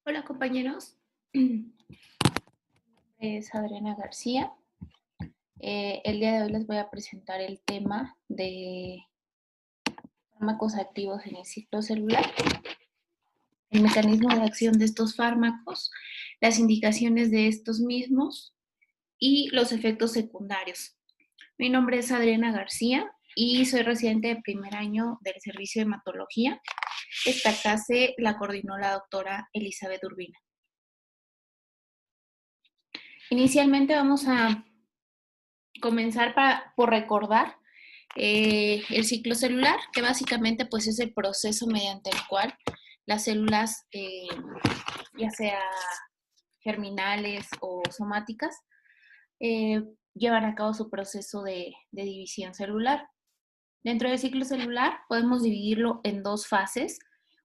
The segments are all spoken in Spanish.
Hola compañeros, es Adriana García. El día de hoy les voy a presentar el tema de fármacos activos en el ciclo celular, el mecanismo de acción de estos fármacos, las indicaciones de estos mismos y los efectos secundarios. Mi nombre es Adriana García y soy residente de primer año del servicio de hematología. Esta clase la coordinó la doctora Elizabeth Urbina. Inicialmente vamos a comenzar por recordar el ciclo celular, que básicamente pues es el proceso mediante el cual las células, ya sea germinales o somáticas, llevan a cabo su proceso de división celular. Dentro del ciclo celular podemos dividirlo en dos fases,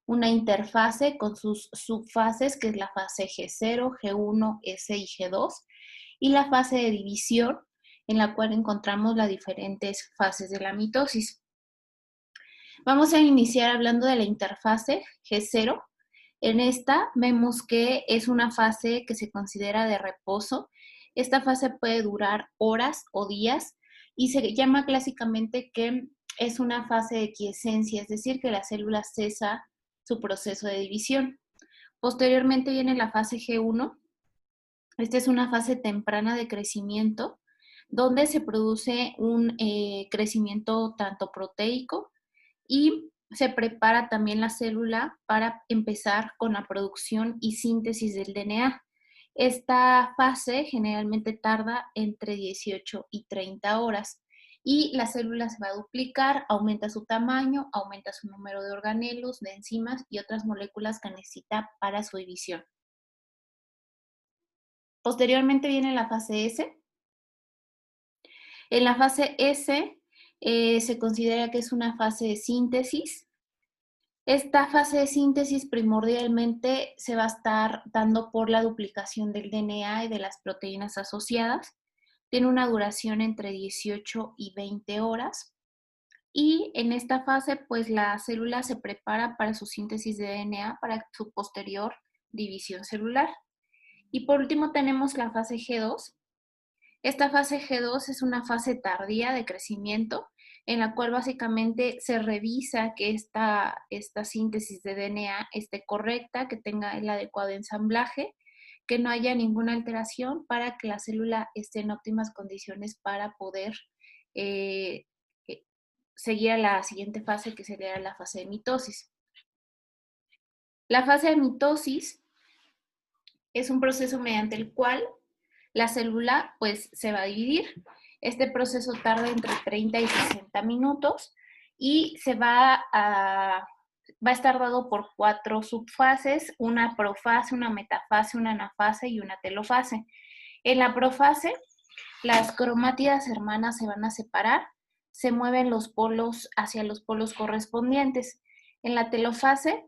una interfase con sus subfases, que es la fase G0, G1, S y G2, y la fase de división, en la cual encontramos las diferentes fases de la mitosis. Vamos a iniciar hablando de la interfase G0. En esta vemos que es una fase que se considera de reposo. Esta fase puede durar horas o días y se llama clásicamente que es una fase de quiescencia, es decir, que la célula cesa su proceso de división. Posteriormente viene la fase G1. Esta es una fase temprana de crecimiento donde se produce un crecimiento tanto proteico y se prepara también la célula para empezar con la producción y síntesis del DNA. Esta fase generalmente tarda entre 18 y 30 horas y la célula se va a duplicar, aumenta su tamaño, aumenta su número de organelos, de enzimas y otras moléculas que necesita para su división. Posteriormente viene la fase S. En la fase S se considera que es una fase de síntesis. Esta fase de síntesis primordialmente se va a estar dando por la duplicación del DNA y de las proteínas asociadas. Tiene una duración entre 18 y 20 horas. Y en esta fase, pues la célula se prepara para su síntesis de DNA para su posterior división celular. Y por último tenemos la fase G2. Esta fase G2 es una fase tardía de crecimiento en la cual básicamente se revisa que esta síntesis de DNA esté correcta, que tenga el adecuado ensamblaje, que no haya ninguna alteración para que la célula esté en óptimas condiciones para poder eh, eh, seguir a la siguiente fase, que sería la fase de mitosis. La fase de mitosis es un proceso mediante el cual la célula pues se va a dividir. Este proceso tarda entre 30 y 60 minutos y va a estar dado por 4 subfases, una profase, una metafase, una anafase y una telofase. En la profase, las cromátidas hermanas se van a separar, se mueven los polos hacia los polos correspondientes. En la telofase,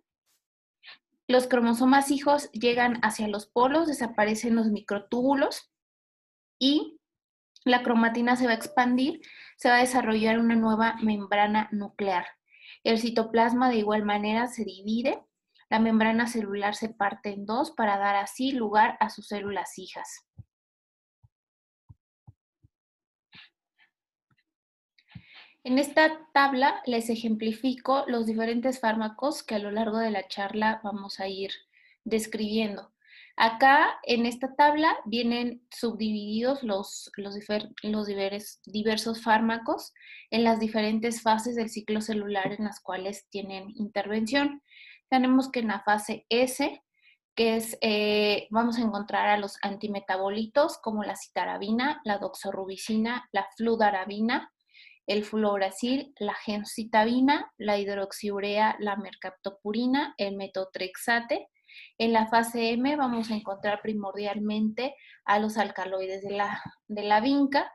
los cromosomas hijos llegan hacia los polos, desaparecen los microtúbulos y la cromatina se va a expandir, se va a desarrollar una nueva membrana nuclear. El citoplasma de igual manera se divide, la membrana celular se parte en dos para dar así lugar a sus células hijas. En esta tabla les ejemplifico los diferentes fármacos que a lo largo de la charla vamos a ir describiendo. Acá en esta tabla vienen subdivididos los diversos fármacos en las diferentes fases del ciclo celular en las cuales tienen intervención. Tenemos que en la fase S, que es, vamos a encontrar a los antimetabolitos como la citarabina, la doxorubicina, la fludarabina, el fluoracil, la gemcitabina, la hidroxiurea, la mercaptopurina, el metotrexate. En la fase M vamos a encontrar primordialmente a los alcaloides de la vinca,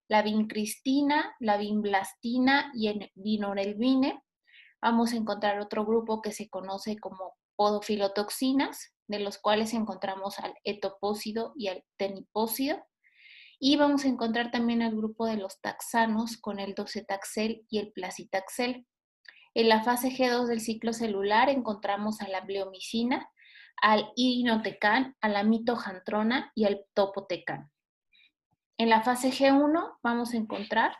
la vincristina, la vinblastina y el vinorelbine. Vamos a encontrar otro grupo que se conoce como podofilotoxinas, de los cuales encontramos al etopósido y al tenipósido. Y vamos a encontrar también al grupo de los taxanos con el docetaxel y el placitaxel. En la fase G2 del ciclo celular encontramos a la bleomicina, al irinotecan, a la mitojantrona y al topotecan. En la fase G1 vamos a encontrar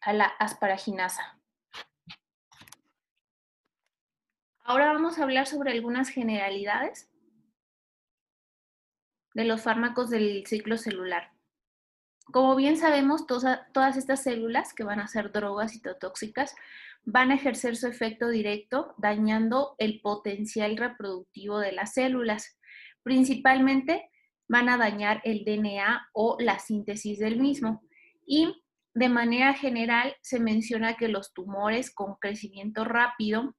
a la asparaginasa. Ahora vamos a hablar sobre algunas generalidades de los fármacos del ciclo celular. Como bien sabemos, todas estas células que van a ser drogas citotóxicas van a ejercer su efecto directo dañando el potencial reproductivo de las células. Principalmente van a dañar el DNA o la síntesis del mismo. Y de manera general se menciona que los tumores con crecimiento rápido,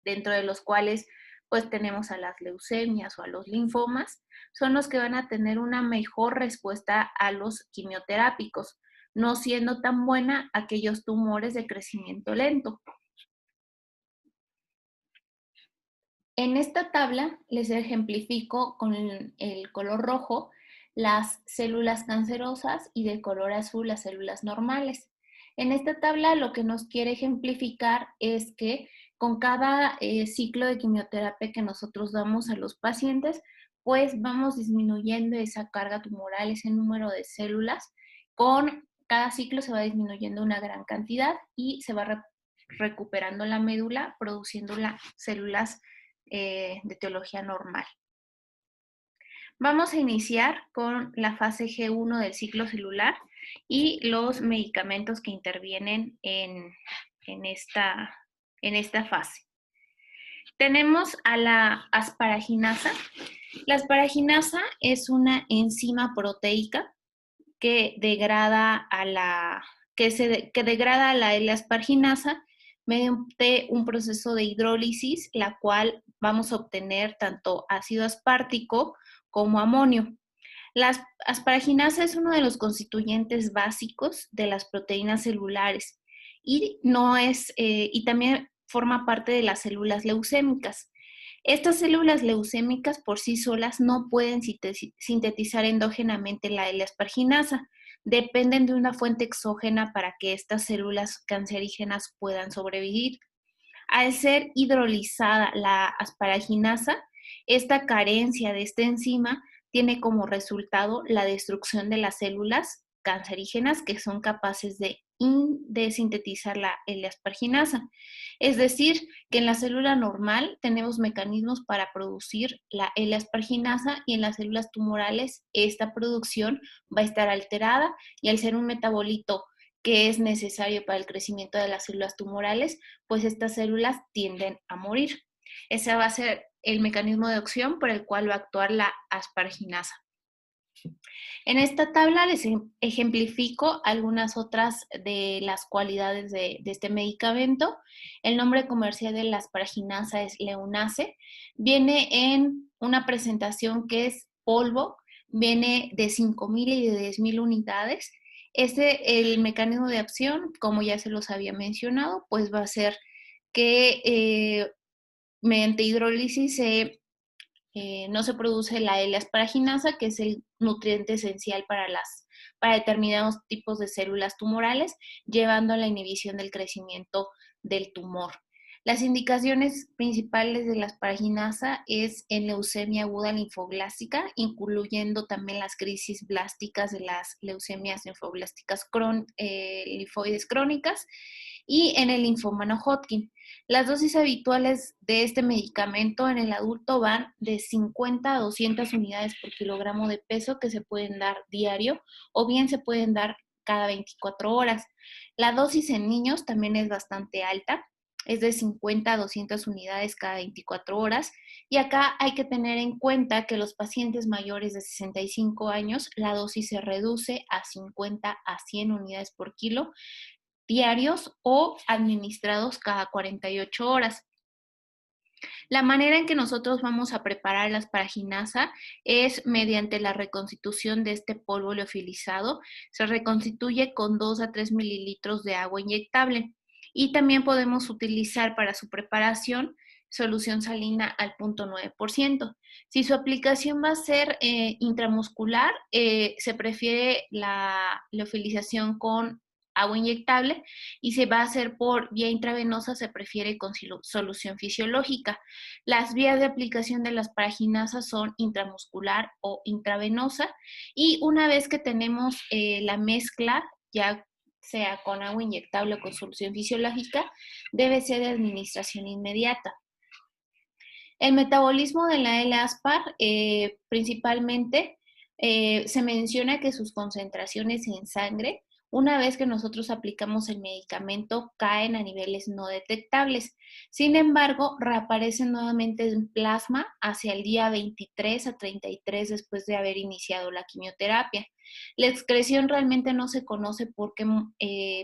dentro de los cuales pues tenemos a las leucemias o a los linfomas, son los que van a tener una mejor respuesta a los quimioterápicos, no siendo tan buena aquellos tumores de crecimiento lento. En esta tabla les ejemplifico con el color rojo las células cancerosas y de color azul las células normales. En esta tabla lo que nos quiere ejemplificar es que con cada ciclo de quimioterapia que nosotros damos a los pacientes, pues vamos disminuyendo esa carga tumoral, ese número de células. Con cada ciclo se va disminuyendo una gran cantidad y se va recuperando la médula, produciendo las células de teología normal. Vamos a iniciar con la fase G1 del ciclo celular y los medicamentos que intervienen en esta fase. Tenemos a la asparaginasa. La asparaginasa es una enzima proteica que degrada a la L-asparginasa mediante un proceso de hidrólisis, la cual vamos a obtener tanto ácido aspartico como amonio. La asparaginasa es uno de los constituyentes básicos de las proteínas celulares y también forma parte de las células leucémicas. Estas células leucémicas por sí solas no pueden sintetizar endógenamente la L-asparginasa. Dependen de una fuente exógena para que estas células cancerígenas puedan sobrevivir. Al ser hidrolizada la asparaginasa, esta carencia de esta enzima tiene como resultado la destrucción de las células cancerígenas que son capaces de sintetizar la L-asparginasa. Es decir, que en la célula normal tenemos mecanismos para producir la L-asparginasa y en las células tumorales esta producción va a estar alterada y al ser un metabolito que es necesario para el crecimiento de las células tumorales, pues estas células tienden a morir. Ese va a ser el mecanismo de acción por el cual va a actuar la asparaginasa. En esta tabla les ejemplifico algunas otras de las cualidades de este medicamento. El nombre comercial de la asparaginasa es Leunase. Viene en una presentación que es polvo, viene de 5,000 y de 10,000 unidades. El mecanismo de acción, como ya se los había mencionado, pues va a ser que mediante hidrólisis no se produce la L-asparginasa, que es el nutriente esencial para determinados tipos de células tumorales, llevando a la inhibición del crecimiento del tumor. Las indicaciones principales de la asparaginasa es en leucemia aguda linfoblástica, incluyendo también las crisis blásticas de las leucemias linfoblásticas linfoides crónicas y en el linfoma no Hodgkin. Las dosis habituales de este medicamento en el adulto van de 50 a 200 unidades por kilogramo de peso que se pueden dar diario o bien se pueden dar cada 24 horas. La dosis en niños también es bastante alta, es de 50 a 200 unidades cada 24 horas. Y acá hay que tener en cuenta que los pacientes mayores de 65 años, la dosis se reduce a 50 a 100 unidades por kilo diarios o administrados cada 48 horas. La manera en que nosotros vamos a preparar la asparaginasa es mediante la reconstitución de este polvo liofilizado. Se reconstituye con 2 a 3 mililitros de agua inyectable. Y también podemos utilizar para su preparación solución salina al 0.9%. Si su aplicación va a ser intramuscular, se prefiere la liofilización con agua inyectable, y se va a hacer por vía intravenosa, se prefiere con solución fisiológica. Las vías de aplicación de las paraginasas son intramuscular o intravenosa, y una vez que tenemos la mezcla, ya sea con agua inyectable o con solución fisiológica, debe ser de administración inmediata. El metabolismo de la L-Aspar, principalmente, se menciona que sus concentraciones en sangre, una vez que nosotros aplicamos el medicamento, caen a niveles no detectables. Sin embargo, reaparecen nuevamente en plasma hacia el día 23 a 33 después de haber iniciado la quimioterapia. La excreción realmente no se conoce por qué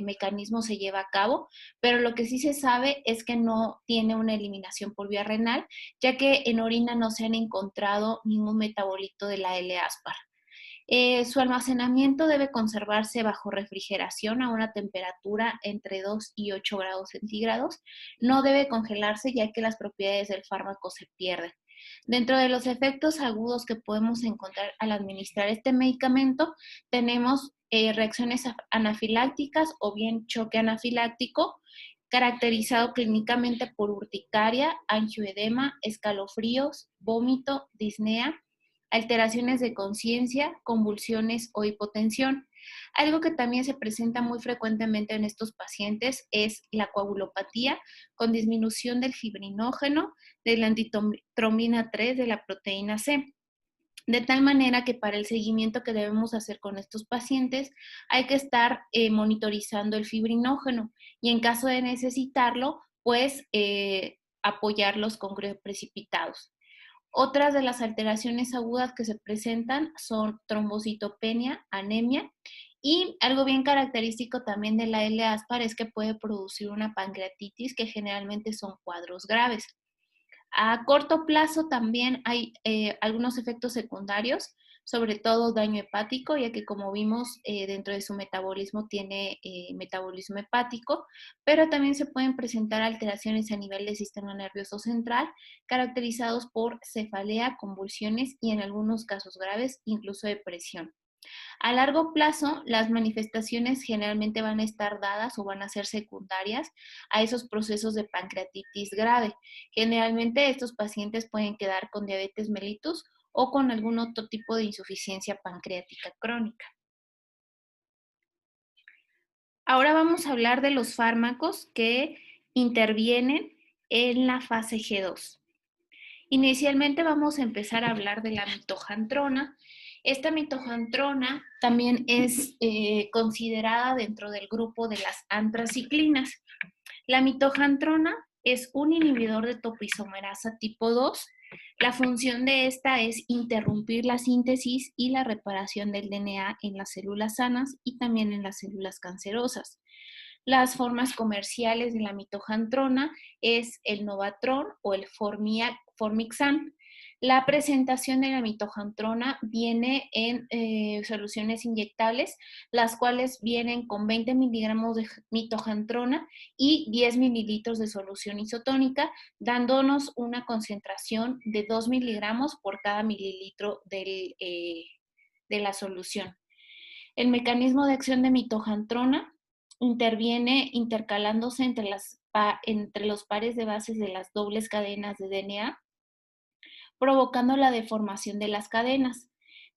mecanismo se lleva a cabo, pero lo que sí se sabe es que no tiene una eliminación por vía renal, ya que en orina no se han encontrado ningún metabolito de la L-Aspar. Su almacenamiento debe conservarse bajo refrigeración a una temperatura entre 2 y 8 grados centígrados. No debe congelarse, ya que las propiedades del fármaco se pierden. Dentro de los efectos agudos que podemos encontrar al administrar este medicamento, tenemos reacciones anafilácticas o bien choque anafiláctico, caracterizado clínicamente por urticaria, angioedema, escalofríos, vómito, disnea, alteraciones de conciencia, convulsiones o hipotensión. Algo que también se presenta muy frecuentemente en estos pacientes es la coagulopatía con disminución del fibrinógeno, de la antitrombina 3, de la proteína C. De tal manera que para el seguimiento que debemos hacer con estos pacientes hay que estar monitorizando el fibrinógeno y en caso de necesitarlo, pues apoyarlos con precipitados. Otras de las alteraciones agudas que se presentan son trombocitopenia, anemia, y algo bien característico también de la L-Aspar es que puede producir una pancreatitis, que generalmente son cuadros graves. A corto plazo también hay algunos efectos secundarios, sobre todo daño hepático, ya que como vimos dentro de su metabolismo tiene metabolismo hepático, pero también se pueden presentar alteraciones a nivel del sistema nervioso central, caracterizados por cefalea, convulsiones y en algunos casos graves, incluso depresión. A largo plazo, las manifestaciones generalmente van a estar dadas o van a ser secundarias a esos procesos de pancreatitis grave. Generalmente estos pacientes pueden quedar con diabetes mellitus o con algún otro tipo de insuficiencia pancreática crónica. Ahora vamos a hablar de los fármacos que intervienen en la fase G2. Inicialmente vamos a empezar a hablar de la mitojantrona. Esta mitojantrona también es considerada dentro del grupo de las antraciclinas. La mitojantrona es un inhibidor de topoisomerasa tipo 2. La función de esta es interrumpir la síntesis y la reparación del DNA en las células sanas y también en las células cancerosas. Las formas comerciales de la mitojantrona es el Novatron o el Formixan. La presentación de la mitojantrona viene en soluciones inyectables, las cuales vienen con 20 miligramos de mitojantrona y 10 mililitros de solución isotónica, dándonos una concentración de 2 miligramos por cada mililitro de la solución. El mecanismo de acción de mitojantrona interviene intercalándose entre los pares de bases de las dobles cadenas de DNA, provocando la deformación de las cadenas.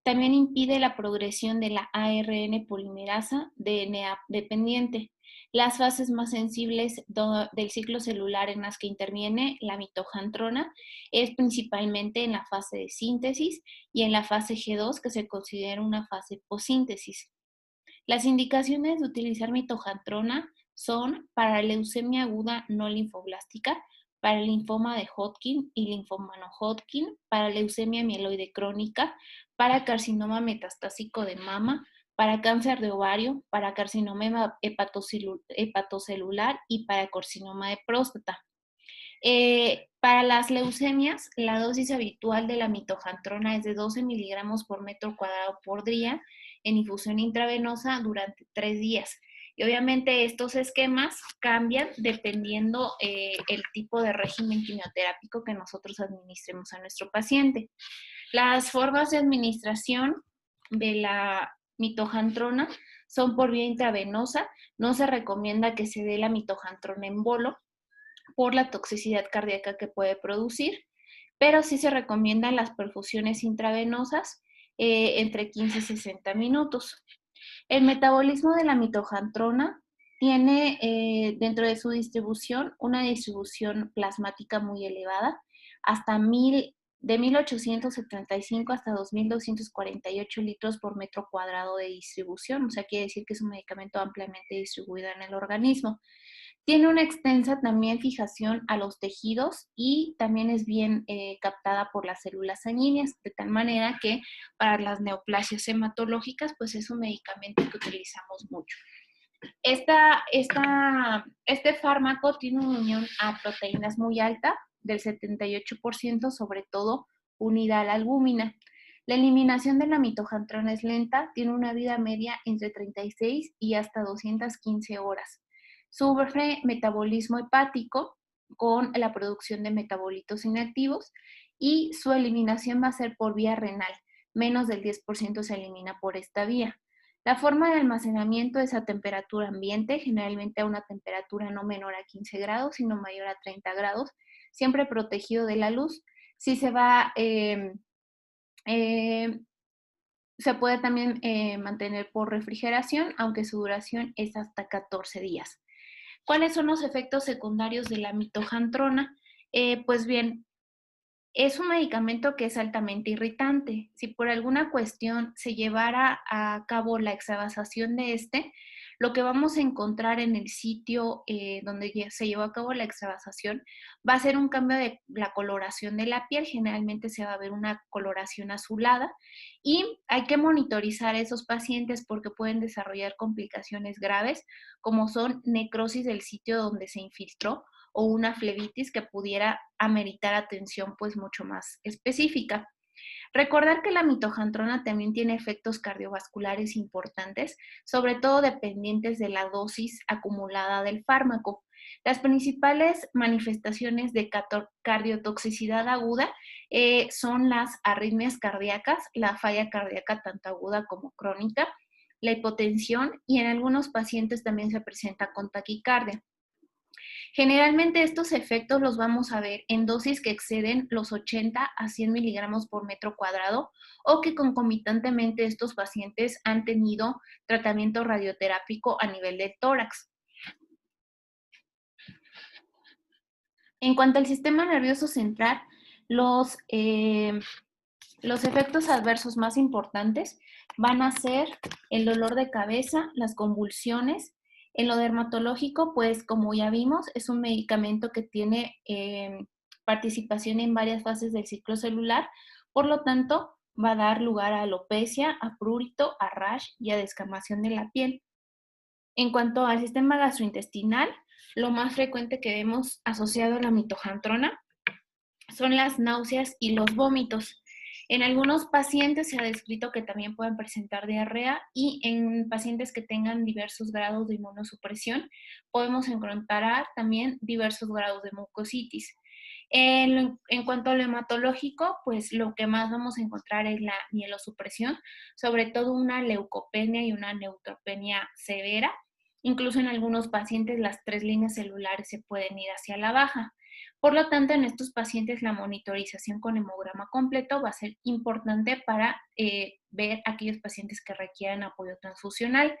También impide la progresión de la ARN polimerasa DNA dependiente. Las fases más sensibles del ciclo celular en las que interviene la mitojantrona es principalmente en la fase de síntesis y en la fase G2, que se considera una fase postsíntesis. Las indicaciones de utilizar mitojantrona son para leucemia aguda no linfoblástica, para el linfoma de Hodgkin y linfoma no Hodgkin, para leucemia mieloide crónica, para carcinoma metastásico de mama, para cáncer de ovario, para carcinoma hepatocelular y para carcinoma de próstata. Para las leucemias, la dosis habitual de la mitojantrona es de 12 miligramos por metro cuadrado por día en infusión intravenosa durante 3 días. Y obviamente estos esquemas cambian dependiendo el tipo de régimen quimioterápico que nosotros administremos a nuestro paciente. Las formas de administración de la mitojantrona son por vía intravenosa. No se recomienda que se dé la mitojantrona en bolo por la toxicidad cardíaca que puede producir, pero sí se recomiendan las perfusiones intravenosas entre 15 y 60 minutos. El metabolismo de la mitojantrona tiene dentro de su distribución una distribución plasmática muy elevada, hasta de 1875 hasta 2248 litros por metro cuadrado de distribución, o sea, quiere decir que es un medicamento ampliamente distribuido en el organismo. Tiene una extensa también fijación a los tejidos y también es bien captada por las células sanguíneas, de tal manera que para las neoplasias hematológicas, pues es un medicamento que utilizamos mucho. Este fármaco tiene una unión a proteínas muy alta, del 78%, sobre todo unida a la albúmina. La eliminación de la mitojantrona es lenta, tiene una vida media entre 36 y hasta 215 horas. Sufre metabolismo hepático con la producción de metabolitos inactivos y su eliminación va a ser por vía renal. Menos del 10% se elimina por esta vía. La forma de almacenamiento es a temperatura ambiente, generalmente a una temperatura no menor a 15 grados, sino mayor a 30 grados, siempre protegido de la luz. Si se va, se puede también mantener por refrigeración, aunque su duración es hasta 14 días. ¿Cuáles son los efectos secundarios de la mitojantrona? Pues bien, es un medicamento que es altamente irritante. Si por alguna cuestión se llevara a cabo la extravasación de lo que vamos a encontrar en el sitio donde se llevó a cabo la extravasación va a ser un cambio de la coloración de la piel. Generalmente se va a ver una coloración azulada y hay que monitorizar a esos pacientes porque pueden desarrollar complicaciones graves como son necrosis del sitio donde se infiltró o una flebitis que pudiera ameritar atención pues mucho más específica. Recordar que la mitojantrona también tiene efectos cardiovasculares importantes, sobre todo dependientes de la dosis acumulada del fármaco. Las principales manifestaciones de cardiotoxicidad aguda son las arritmias cardíacas, la falla cardíaca tanto aguda como crónica, la hipotensión y en algunos pacientes también se presenta con taquicardia. Generalmente estos efectos los vamos a ver en dosis que exceden los 80 a 100 miligramos por metro cuadrado o que concomitantemente estos pacientes han tenido tratamiento radioterápico a nivel del tórax. En cuanto al sistema nervioso central, los efectos adversos más importantes van a ser el dolor de cabeza, las convulsiones. En lo dermatológico, pues como ya vimos, es un medicamento que tiene participación en varias fases del ciclo celular, por lo tanto, va a dar lugar a alopecia, a prurito, a rash y a descamación de la piel. En cuanto al sistema gastrointestinal, lo más frecuente que vemos asociado a la mitojantrona son las náuseas y los vómitos. En algunos pacientes se ha descrito que también pueden presentar diarrea y en pacientes que tengan diversos grados de inmunosupresión podemos encontrar también diversos grados de mucositis. En cuanto a lo hematológico, pues lo que más vamos a encontrar es la mielosupresión, sobre todo una leucopenia y una neutropenia severa. Incluso en algunos pacientes las 3 líneas celulares se pueden ir hacia la baja. Por lo tanto, en estos pacientes la monitorización con hemograma completo va a ser importante para ver aquellos pacientes que requieran apoyo transfusional.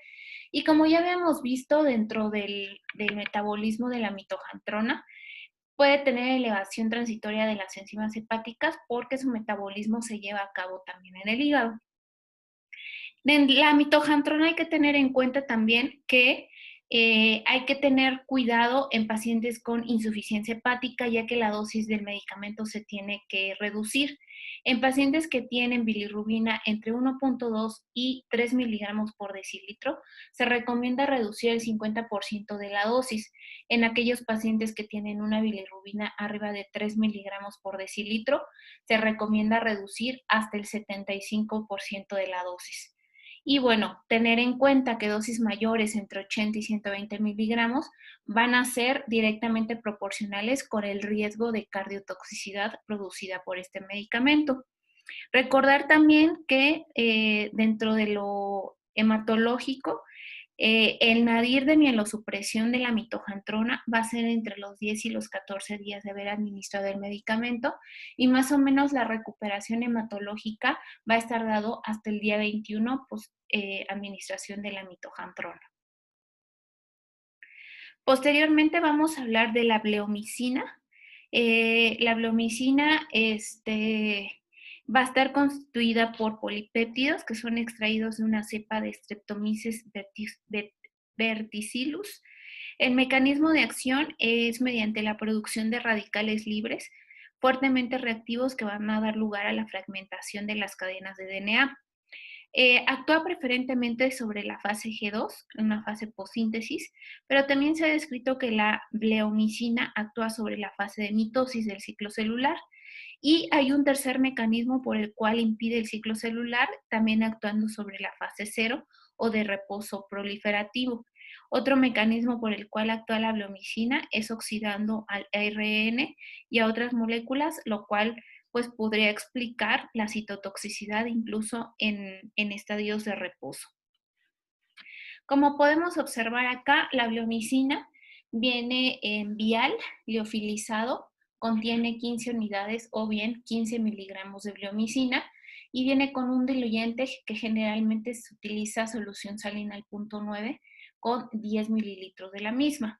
Y como ya habíamos visto dentro del metabolismo de la mitojantrona, puede tener elevación transitoria de las enzimas hepáticas porque su metabolismo se lleva a cabo también en el hígado. De la mitojantrona hay que tener en cuenta también que hay que tener cuidado en pacientes con insuficiencia hepática, ya que la dosis del medicamento se tiene que reducir. En pacientes que tienen bilirrubina entre 1.2 y 3 miligramos por decilitro, se recomienda reducir el 50% de la dosis. En aquellos pacientes que tienen una bilirrubina arriba de 3 miligramos por decilitro, se recomienda reducir hasta el 75% de la dosis. Y bueno, tener en cuenta que dosis mayores entre 80 y 120 miligramos van a ser directamente proporcionales con el riesgo de cardiotoxicidad producida por este medicamento. Recordar también que dentro de lo hematológico, el nadir de mielosupresión de la mitojantrona va a ser entre los 10 y los 14 días de haber administrado el medicamento y más o menos la recuperación hematológica va a estar dado hasta el día 21 post administración de la mitojantrona. Posteriormente vamos a hablar de la bleomicina. La bleomicina va a estar constituida por polipéptidos que son extraídos de una cepa de Streptomyces verticillus. El mecanismo de acción es mediante la producción de radicales libres fuertemente reactivos que van a dar lugar a la fragmentación de las cadenas de DNA. Actúa preferentemente sobre la fase G2, una fase postsíntesis, pero también se ha descrito que la bleomicina actúa sobre la fase de mitosis del ciclo celular. Y hay un tercer mecanismo por el cual impide el ciclo celular, también actuando sobre la fase 0 o de reposo proliferativo. Otro mecanismo por el cual actúa la bleomicina es oxidando al ARN y a otras moléculas, lo cual pues podría explicar la citotoxicidad incluso en estadios de reposo. Como podemos observar acá, la bleomicina viene en vial liofilizado, contiene 15 unidades o bien 15 miligramos de bleomicina y viene con un diluyente que generalmente se utiliza solución salina al 0.9 con 10 mililitros de la misma.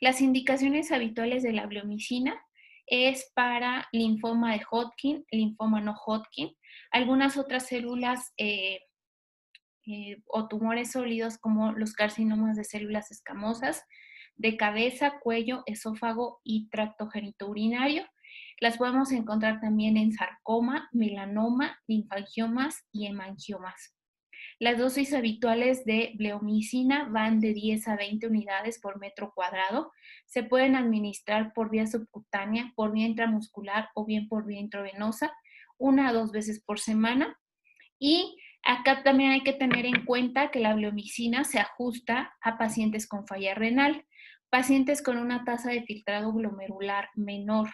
Las indicaciones habituales de la bleomicina es para linfoma de Hodgkin, linfoma no Hodgkin, algunas otras células o tumores sólidos como los carcinomas de células escamosas de cabeza, cuello, esófago y tracto genitourinario. Las podemos encontrar también en sarcoma, melanoma, linfangiomas y hemangiomas. Las dosis habituales de bleomicina van de 10 a 20 unidades por metro cuadrado. Se pueden administrar por vía subcutánea, por vía intramuscular o bien por vía intravenosa, 1 a 2 veces por semana. Y acá también hay que tener en cuenta que la bleomicina se ajusta a pacientes con falla renal, pacientes con una tasa de filtrado glomerular menor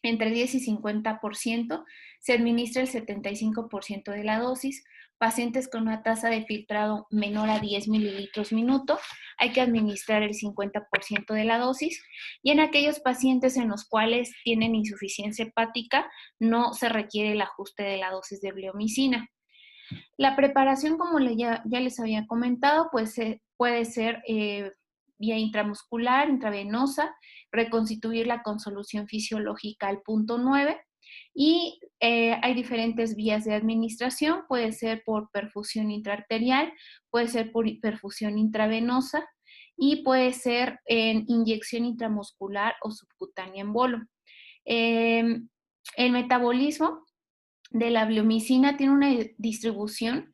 entre 10 y 50%, se administra el 75% de la dosis. Pacientes con una tasa de filtrado menor a 10 mililitros minuto, hay que administrar el 50% de la dosis. Y en aquellos pacientes en los cuales tienen insuficiencia hepática, no se requiere el ajuste de la dosis de bleomicina. La preparación, como ya les había comentado, pues puede ser vía intramuscular, intravenosa, reconstituirla con solución fisiológica al 0.9 y hay diferentes vías de administración, puede ser por perfusión intraarterial, puede ser por perfusión intravenosa y puede ser en inyección intramuscular o subcutánea en bolo. El metabolismo de la bleomicina tiene una distribución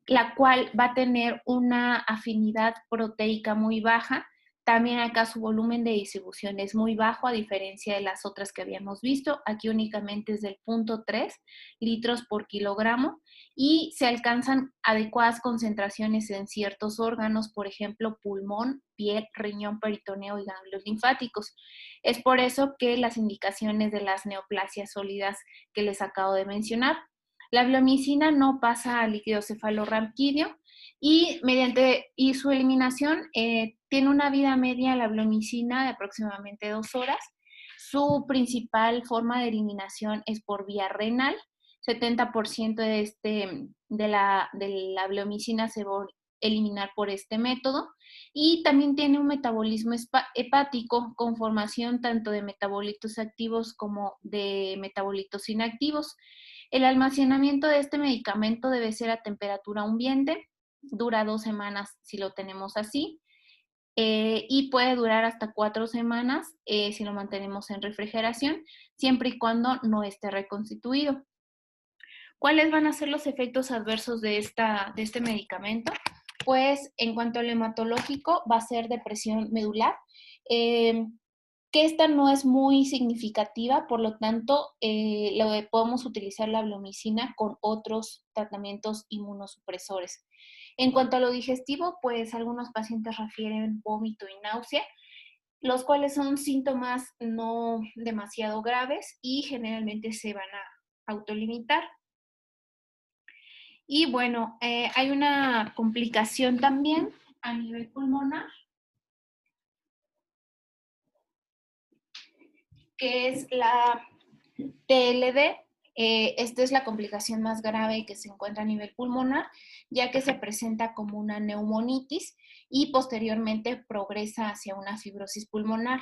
la cual va a tener una afinidad proteica muy baja. También acá su volumen de distribución es muy bajo a diferencia de las otras que habíamos visto. Aquí únicamente es del 0.3 litros por kilogramo y se alcanzan adecuadas concentraciones en ciertos órganos, por ejemplo, pulmón, piel, riñón, peritoneo y ganglios linfáticos. Es por eso que las indicaciones de las neoplasias sólidas que les acabo de mencionar. La bleomicina no pasa al líquido cefalorraquídeo y su eliminación tiene una vida media la bleomicina de aproximadamente 2 horas. Su principal forma de eliminación es por vía renal. 70% de la bleomicina se va a eliminar por este método y también tiene un metabolismo hepático con formación tanto de metabolitos activos como de metabolitos inactivos. El almacenamiento de este medicamento debe ser a temperatura ambiente, dura 2 semanas si lo tenemos así, y puede durar hasta 4 semanas si lo mantenemos en refrigeración, siempre y cuando no esté reconstituido. ¿Cuáles van a ser los efectos adversos de este medicamento? Pues en cuanto al hematológico, va a ser depresión medular, que esta no es muy significativa, por lo tanto, podemos utilizar la bleomicina con otros tratamientos inmunosupresores. En cuanto a lo digestivo, pues algunos pacientes refieren vómito y náusea, los cuales son síntomas no demasiado graves y generalmente se van a autolimitar. Y bueno, hay una complicación también a nivel pulmonar, que es la TLD. Esta es la complicación más grave que se encuentra a nivel pulmonar, ya que se presenta como una neumonitis y posteriormente progresa hacia una fibrosis pulmonar.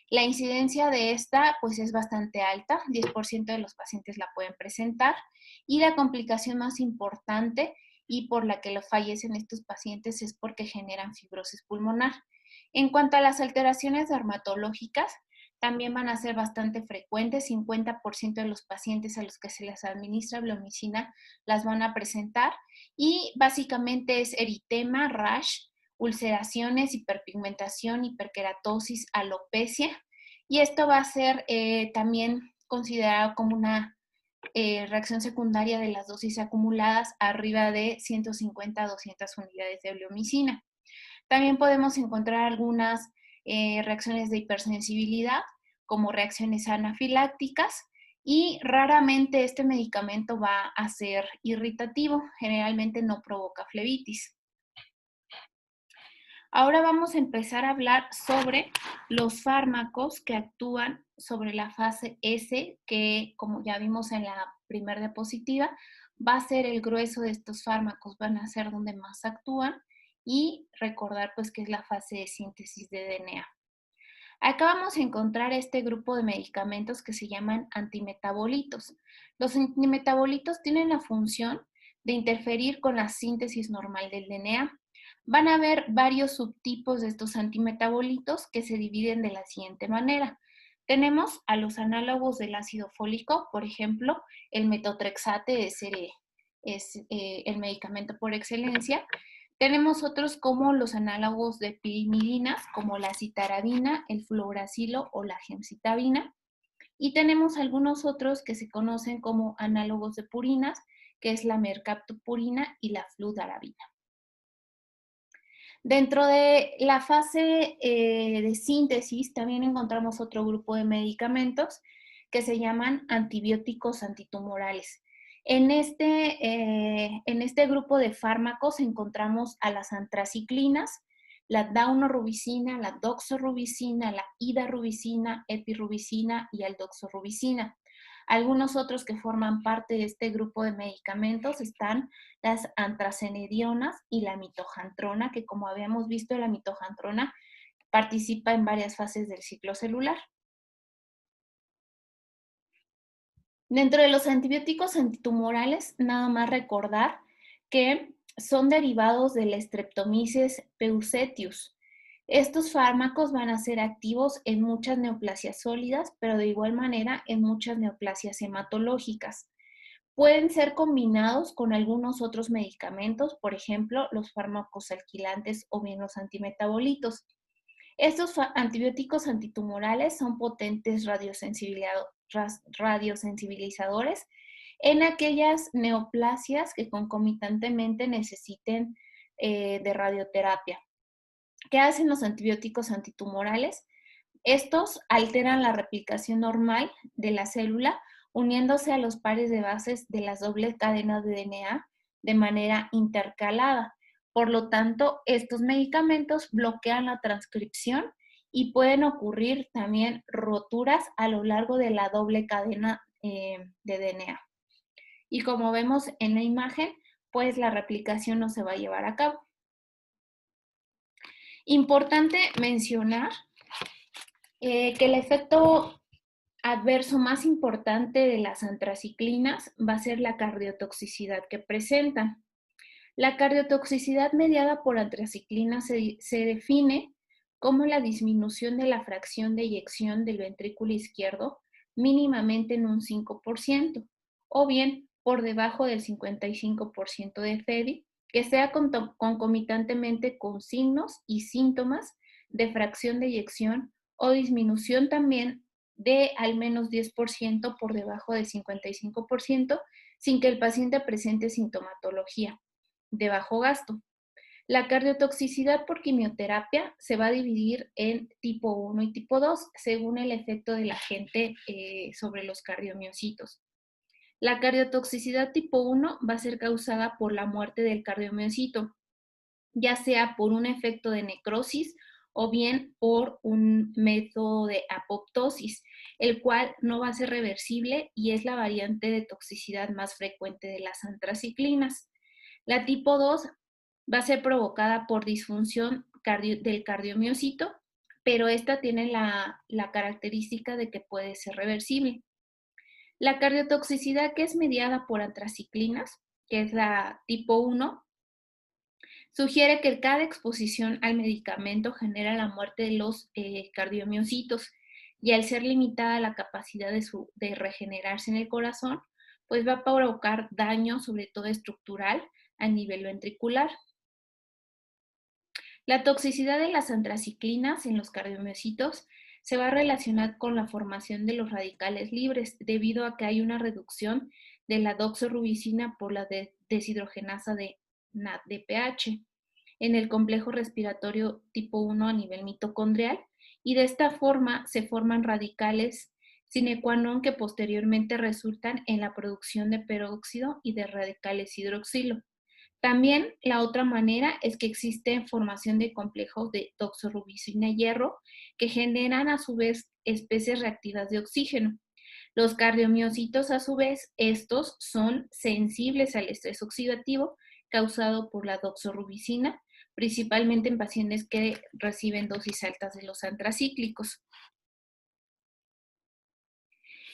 La incidencia de esta pues es bastante alta, 10% de los pacientes la pueden presentar, y la complicación más importante y por la que lo fallecen estos pacientes es porque generan fibrosis pulmonar. En cuanto a las alteraciones dermatológicas, también van a ser bastante frecuentes. 50% de los pacientes a los que se les administra bleomicina las van a presentar, y básicamente es eritema, rash, ulceraciones, hiperpigmentación, hiperkeratosis, alopecia, y esto va a ser también considerado como una reacción secundaria de las dosis acumuladas arriba de 150 a 200 unidades de bleomicina. También podemos encontrar algunas reacciones de hipersensibilidad, como reacciones anafilácticas, y raramente este medicamento va a ser irritativo, generalmente no provoca flebitis. Ahora vamos a empezar a hablar sobre los fármacos que actúan sobre la fase S, que como ya vimos en la primera diapositiva, va a ser el grueso de estos fármacos, van a ser donde más actúan, y recordar pues que es la fase de síntesis de DNA. Acá vamos a encontrar este grupo de medicamentos que se llaman antimetabolitos. Los antimetabolitos tienen la función de interferir con la síntesis normal del DNA. Van a haber varios subtipos de estos antimetabolitos que se dividen de la siguiente manera. Tenemos a los análogos del ácido fólico, por ejemplo, el metotrexate es el medicamento por excelencia. Tenemos otros como los análogos de pirimidinas, como la citarabina, el fluoracilo o la gemcitabina. Y tenemos algunos otros que se conocen como análogos de purinas, que es la mercaptopurina y la fludarabina. Dentro de la fase de síntesis también encontramos otro grupo de medicamentos que se llaman antibióticos antitumorales. En este grupo de fármacos encontramos a las antraciclinas, la daunorubicina, la doxorubicina, la idarubicina, epirubicina y aldoxorubicina. Algunos otros que forman parte de este grupo de medicamentos están las antracenedionas y la mitojantrona, que como habíamos visto, la mitojantrona participa en varias fases del ciclo celular. Dentro de los antibióticos antitumorales, nada más recordar que son derivados del Streptomyces peuceteus. Estos fármacos van a ser activos en muchas neoplasias sólidas, pero de igual manera en muchas neoplasias hematológicas. Pueden ser combinados con algunos otros medicamentos, por ejemplo, los fármacos alquilantes o bien los antimetabolitos. Estos antibióticos antitumorales son potentes radiosensibilizadores en aquellas neoplasias que concomitantemente necesiten de radioterapia. ¿Qué hacen los antibióticos antitumorales? Estos alteran la replicación normal de la célula uniéndose a los pares de bases de las dobles cadenas de DNA de manera intercalada. Por lo tanto, estos medicamentos bloquean la transcripción y pueden ocurrir también roturas a lo largo de la doble cadena de DNA. Y como vemos en la imagen, pues la replicación no se va a llevar a cabo. Importante mencionar que el efecto adverso más importante de las antraciclinas va a ser la cardiotoxicidad que presentan. La cardiotoxicidad mediada por antraciclinas se define como la disminución de la fracción de eyección del ventrículo izquierdo mínimamente en un 5%, o bien por debajo del 55% de FEBI, que sea concomitantemente con signos y síntomas de fracción de eyección o disminución también de al menos 10% por debajo del 55%, sin que el paciente presente sintomatología de bajo gasto. La cardiotoxicidad por quimioterapia se va a dividir en tipo 1 y tipo 2 según el efecto del agente sobre los cardiomiocitos. La cardiotoxicidad tipo 1 va a ser causada por la muerte del cardiomiocito, ya sea por un efecto de necrosis o bien por un método de apoptosis, el cual no va a ser reversible y es la variante de toxicidad más frecuente de las antraciclinas. La tipo 2 va a ser provocada por disfunción del cardiomiocito, pero esta tiene la característica de que puede ser reversible. La cardiotoxicidad que es mediada por antraciclinas, que es la tipo 1, sugiere que cada exposición al medicamento genera la muerte de los cardiomiocitos y al ser limitada la capacidad de regenerarse en el corazón, pues va a provocar daño, sobre todo estructural, a nivel ventricular. La toxicidad de las antraciclinas en los cardiomiocitos se va a relacionar con la formación de los radicales libres, debido a que hay una reducción de la doxorubicina por la deshidrogenasa de NADPH en el complejo respiratorio tipo 1 a nivel mitocondrial, y de esta forma se forman radicales sine qua non que posteriormente resultan en la producción de peróxido y de radicales hidroxilo. También la otra manera es que existe formación de complejos de doxorubicina-hierro que generan a su vez especies reactivas de oxígeno. Los cardiomiocitos, a su vez, estos son sensibles al estrés oxidativo causado por la doxorubicina, principalmente en pacientes que reciben dosis altas de los antracíclicos.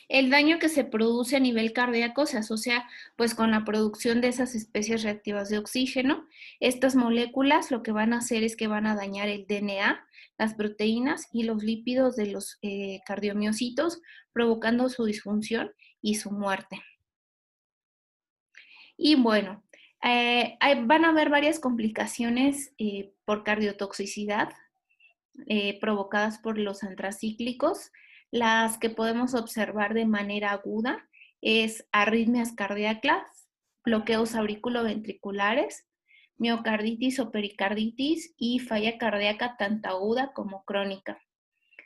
El daño que se produce a nivel cardíaco se asocia pues con la producción de esas especies reactivas de oxígeno. Estas moléculas lo que van a hacer es que van a dañar el DNA, las proteínas y los lípidos de los cardiomiocitos, provocando su disfunción y su muerte. Y bueno, van a haber varias complicaciones por cardiotoxicidad provocadas por los antracíclicos. Las que podemos observar de manera aguda es arritmias cardíacas, bloqueos auriculoventriculares, miocarditis o pericarditis y falla cardíaca tanto aguda como crónica.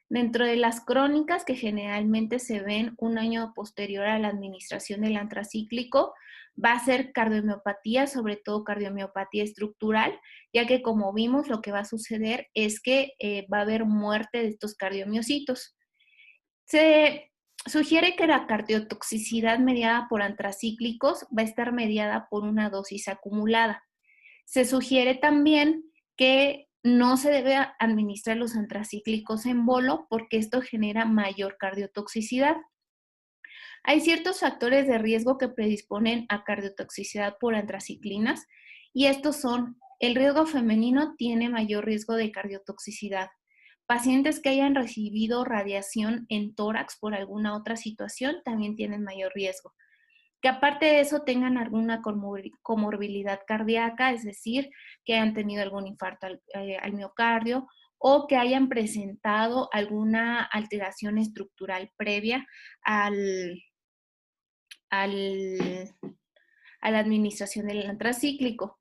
Dentro de las crónicas que generalmente se ven un año posterior a la administración del antracíclico, va a ser cardiomiopatía, sobre todo cardiomiopatía estructural, ya que como vimos lo que va a suceder es que va a haber muerte de estos cardiomiocitos. Se sugiere que la cardiotoxicidad mediada por antracíclicos va a estar mediada por una dosis acumulada. Se sugiere también que no se debe administrar los antracíclicos en bolo porque esto genera mayor cardiotoxicidad. Hay ciertos factores de riesgo que predisponen a cardiotoxicidad por antraciclinas y estos son: el riesgo femenino tiene mayor riesgo de cardiotoxicidad. Pacientes que hayan recibido radiación en tórax por alguna otra situación también tienen mayor riesgo. Que aparte de eso tengan alguna comorbilidad cardíaca, es decir, que hayan tenido algún infarto al miocardio o que hayan presentado alguna alteración estructural previa al, al, a la administración del antracíclico.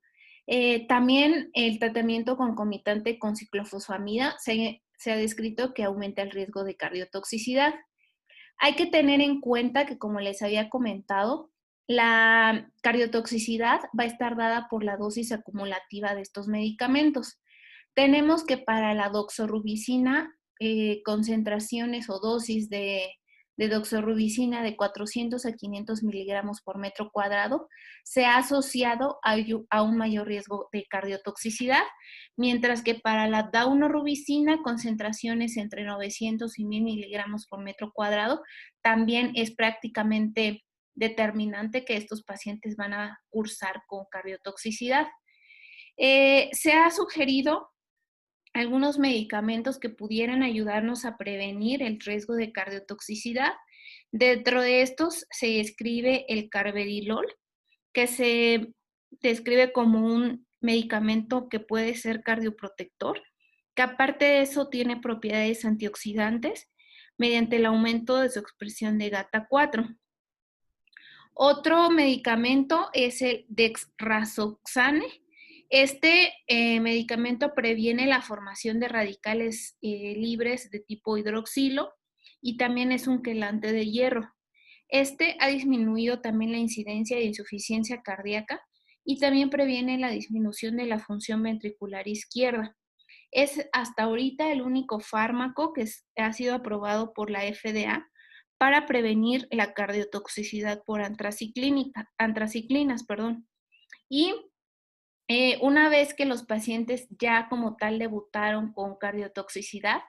También el tratamiento concomitante con ciclofosfamida se ha descrito que aumenta el riesgo de cardiotoxicidad. Hay que tener en cuenta que, como les había comentado, la cardiotoxicidad va a estar dada por la dosis acumulativa de estos medicamentos. Tenemos que para la doxorubicina, concentraciones o dosis de doxorubicina de 400 a 500 miligramos por metro cuadrado se ha asociado a un mayor riesgo de cardiotoxicidad, mientras que para la daunorubicina, concentraciones entre 900 y 1000 miligramos por metro cuadrado, también es prácticamente determinante que estos pacientes van a cursar con cardiotoxicidad. Se ha sugerido algunos medicamentos que pudieran ayudarnos a prevenir el riesgo de cardiotoxicidad. Dentro de estos se describe el carvedilol, que se describe como un medicamento que puede ser cardioprotector, que aparte de eso tiene propiedades antioxidantes mediante el aumento de su expresión de GATA4. Otro medicamento es el dexrazoxane. Este medicamento previene la formación de radicales libres de tipo hidroxilo y también es un quelante de hierro. Este ha disminuido también la incidencia de insuficiencia cardíaca y también previene la disminución de la función ventricular izquierda. Es hasta ahorita el único fármaco que ha sido aprobado por la FDA para prevenir la cardiotoxicidad por antraciclinas, perdón. Y una vez que los pacientes ya como tal debutaron con cardiotoxicidad,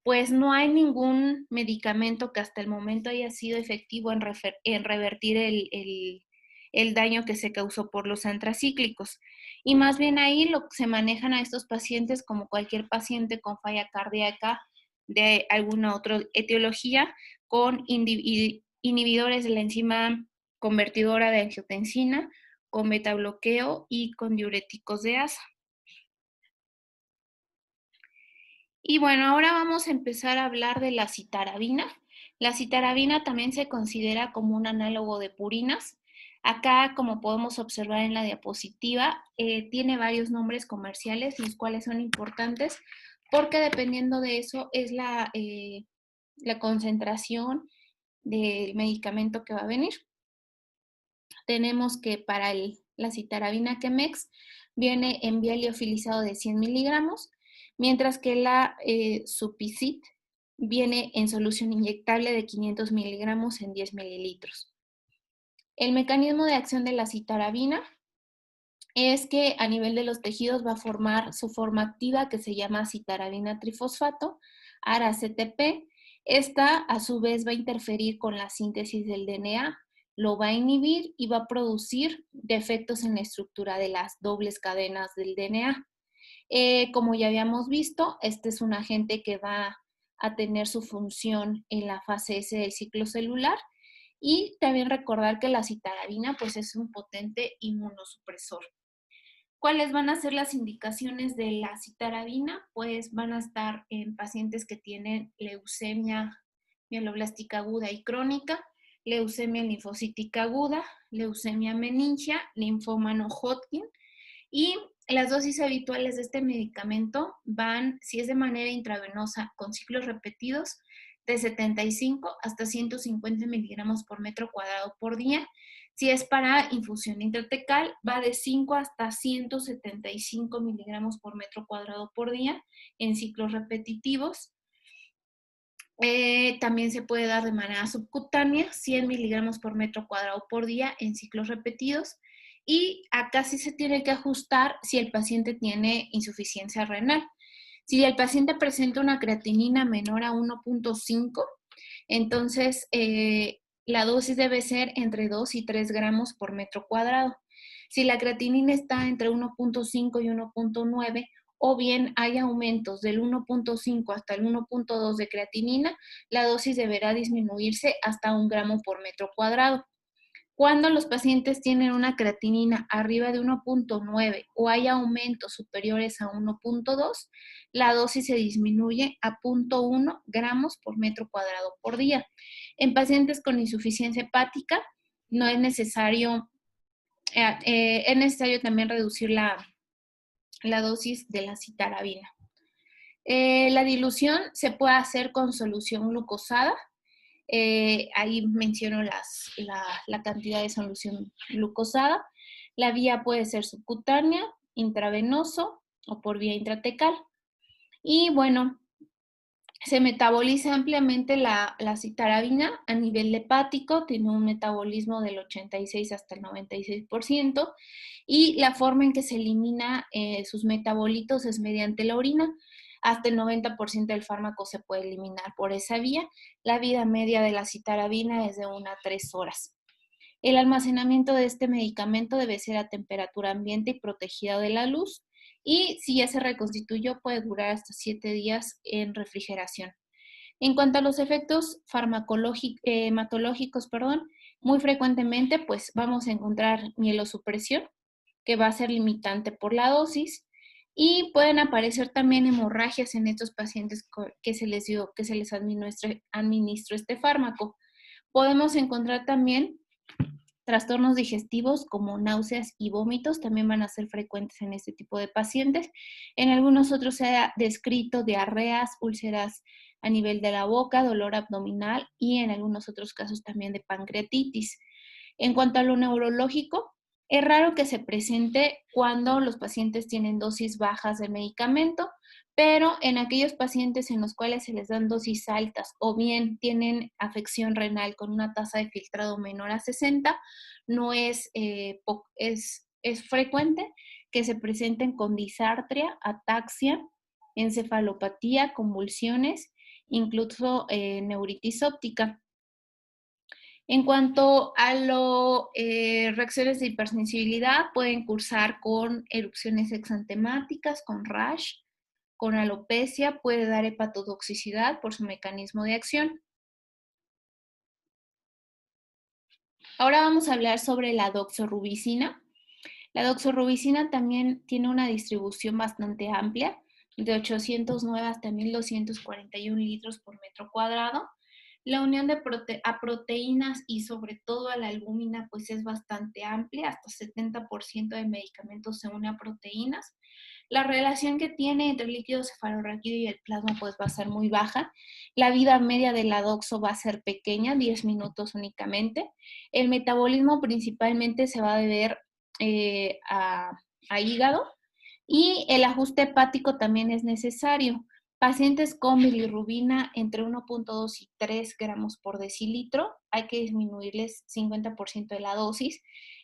pues no hay ningún medicamento que hasta el momento haya sido efectivo en revertir el daño que se causó por los antracíclicos. Y más bien ahí se manejan a estos pacientes como cualquier paciente con falla cardíaca de alguna otra etiología con inhibidores de la enzima convertidora de angiotensina, con betabloqueo y con diuréticos de asa. Y bueno, ahora vamos a empezar a hablar de la citarabina. La citarabina también se considera como un análogo de purinas. Acá, como podemos observar en la diapositiva, tiene varios nombres comerciales, los cuales son importantes porque dependiendo de eso es la concentración del medicamento que va a venir. Tenemos que para la citarabina Chemex viene en vía liofilizado de 100 miligramos, mientras que la Supicit viene en solución inyectable de 500 miligramos en 10 mililitros. El mecanismo de acción de la citarabina es que a nivel de los tejidos va a formar su forma activa que se llama citarabina trifosfato, ARA-CTP. Esta a su vez va a interferir con la síntesis del DNA, lo va a inhibir y va a producir defectos en la estructura de las dobles cadenas del DNA. Como ya habíamos visto, este es un agente que va a tener su función en la fase S del ciclo celular y también recordar que la citarabina pues, es un potente inmunosupresor. ¿Cuáles van a ser las indicaciones de la citarabina? Pues van a estar en pacientes que tienen leucemia mieloblástica aguda y crónica, leucemia linfocítica aguda, leucemia meningia, linfoma no Hodgkin, y las dosis habituales de este medicamento van, si es de manera intravenosa con ciclos repetidos, de 75 hasta 150 miligramos por metro cuadrado por día. Si es para infusión intratecal, va de 5 hasta 175 miligramos por metro cuadrado por día en ciclos repetitivos. También se puede dar de manera subcutánea, 100 miligramos por metro cuadrado por día en ciclos repetidos. Y acá sí se tiene que ajustar si el paciente tiene insuficiencia renal. Si el paciente presenta una creatinina menor a 1.5, entonces la dosis debe ser entre 2 y 3 gramos por metro cuadrado. Si la creatinina está entre 1.5 y 1.9, o bien hay aumentos del 1.5 hasta el 1.2 de creatinina, la dosis deberá disminuirse hasta 1 gramo por metro cuadrado. Cuando los pacientes tienen una creatinina arriba de 1.9 o hay aumentos superiores a 1.2, la dosis se disminuye a 0.1 gramos por metro cuadrado por día. En pacientes con insuficiencia hepática no es necesario, es necesario también reducir la dosis de la citarabina. La dilución se puede hacer con solución glucosada. Ahí menciono la cantidad de solución glucosada. La vía puede ser subcutánea, intravenoso o por vía intratecal. Y bueno, se metaboliza ampliamente la citarabina a nivel hepático, tiene un metabolismo del 86 hasta el 96%, y la forma en que se elimina sus metabolitos es mediante la orina. Hasta el 90% del fármaco se puede eliminar por esa vía. La vida media de la citarabina es de 1 a 3 horas. El almacenamiento de este medicamento debe ser a temperatura ambiente y protegida de la luz. Y si ya se reconstituyó, puede durar hasta 7 días en refrigeración. En cuanto a los efectos hematológicos, muy frecuentemente pues vamos a encontrar mielosupresión, que va a ser limitante por la dosis, y pueden aparecer también hemorragias en estos pacientes que se les administró este fármaco. Podemos encontrar también trastornos digestivos como náuseas y vómitos, también van a ser frecuentes en este tipo de pacientes. En algunos otros se ha descrito diarreas, úlceras a nivel de la boca, dolor abdominal y en algunos otros casos también de pancreatitis. En cuanto a lo neurológico, es raro que se presente cuando los pacientes tienen dosis bajas del medicamento, pero en aquellos pacientes en los cuales se les dan dosis altas o bien tienen afección renal con una tasa de filtrado menor a 60, no es frecuente que se presenten con disartria, ataxia, encefalopatía, convulsiones, incluso neuritis óptica. En cuanto a reacciones de hipersensibilidad, pueden cursar con erupciones exantemáticas, con rash, con alopecia, puede dar hepatotoxicidad por su mecanismo de acción. Ahora vamos a hablar sobre la doxorubicina. La doxorubicina también tiene una distribución bastante amplia, de 809 hasta 1241 litros por metro cuadrado. La unión a proteínas y sobre todo a la albúmina pues es bastante amplia, hasta 70% de medicamentos se une a proteínas. La relación que tiene entre el líquido cefalorraquídeo y el plasma pues va a ser muy baja. La vida media de la doxo va a ser pequeña, 10 minutos únicamente. El metabolismo principalmente se va a deber a hígado y el ajuste hepático también es necesario. Pacientes con bilirrubina entre 1.2 y 3 gramos por decilitro, hay que disminuirles 50% de la dosis,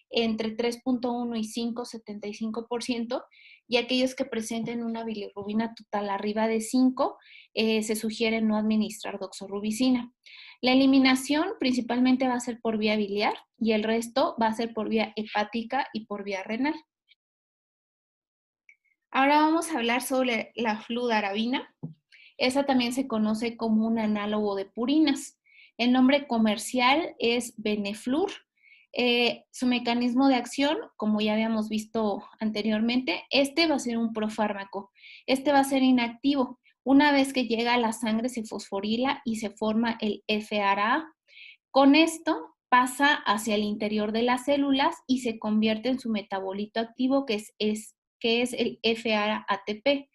entre 3.1 y 5, 75%, y aquellos que presenten una bilirrubina total arriba de 5, se sugiere no administrar doxorubicina. La eliminación principalmente va a ser por vía biliar y el resto va a ser por vía hepática y por vía renal. Ahora vamos a hablar sobre la fludarabina. Esa también se conoce como un análogo de purinas. El nombre comercial es Beneflur. Su mecanismo de acción, como ya habíamos visto anteriormente, este va a ser un profármaco. Este va a ser inactivo. Una vez que llega a la sangre se fosforila y se forma el FARA. Con esto pasa hacia el interior de las células y se convierte en su metabolito activo que es el FARA-ATP.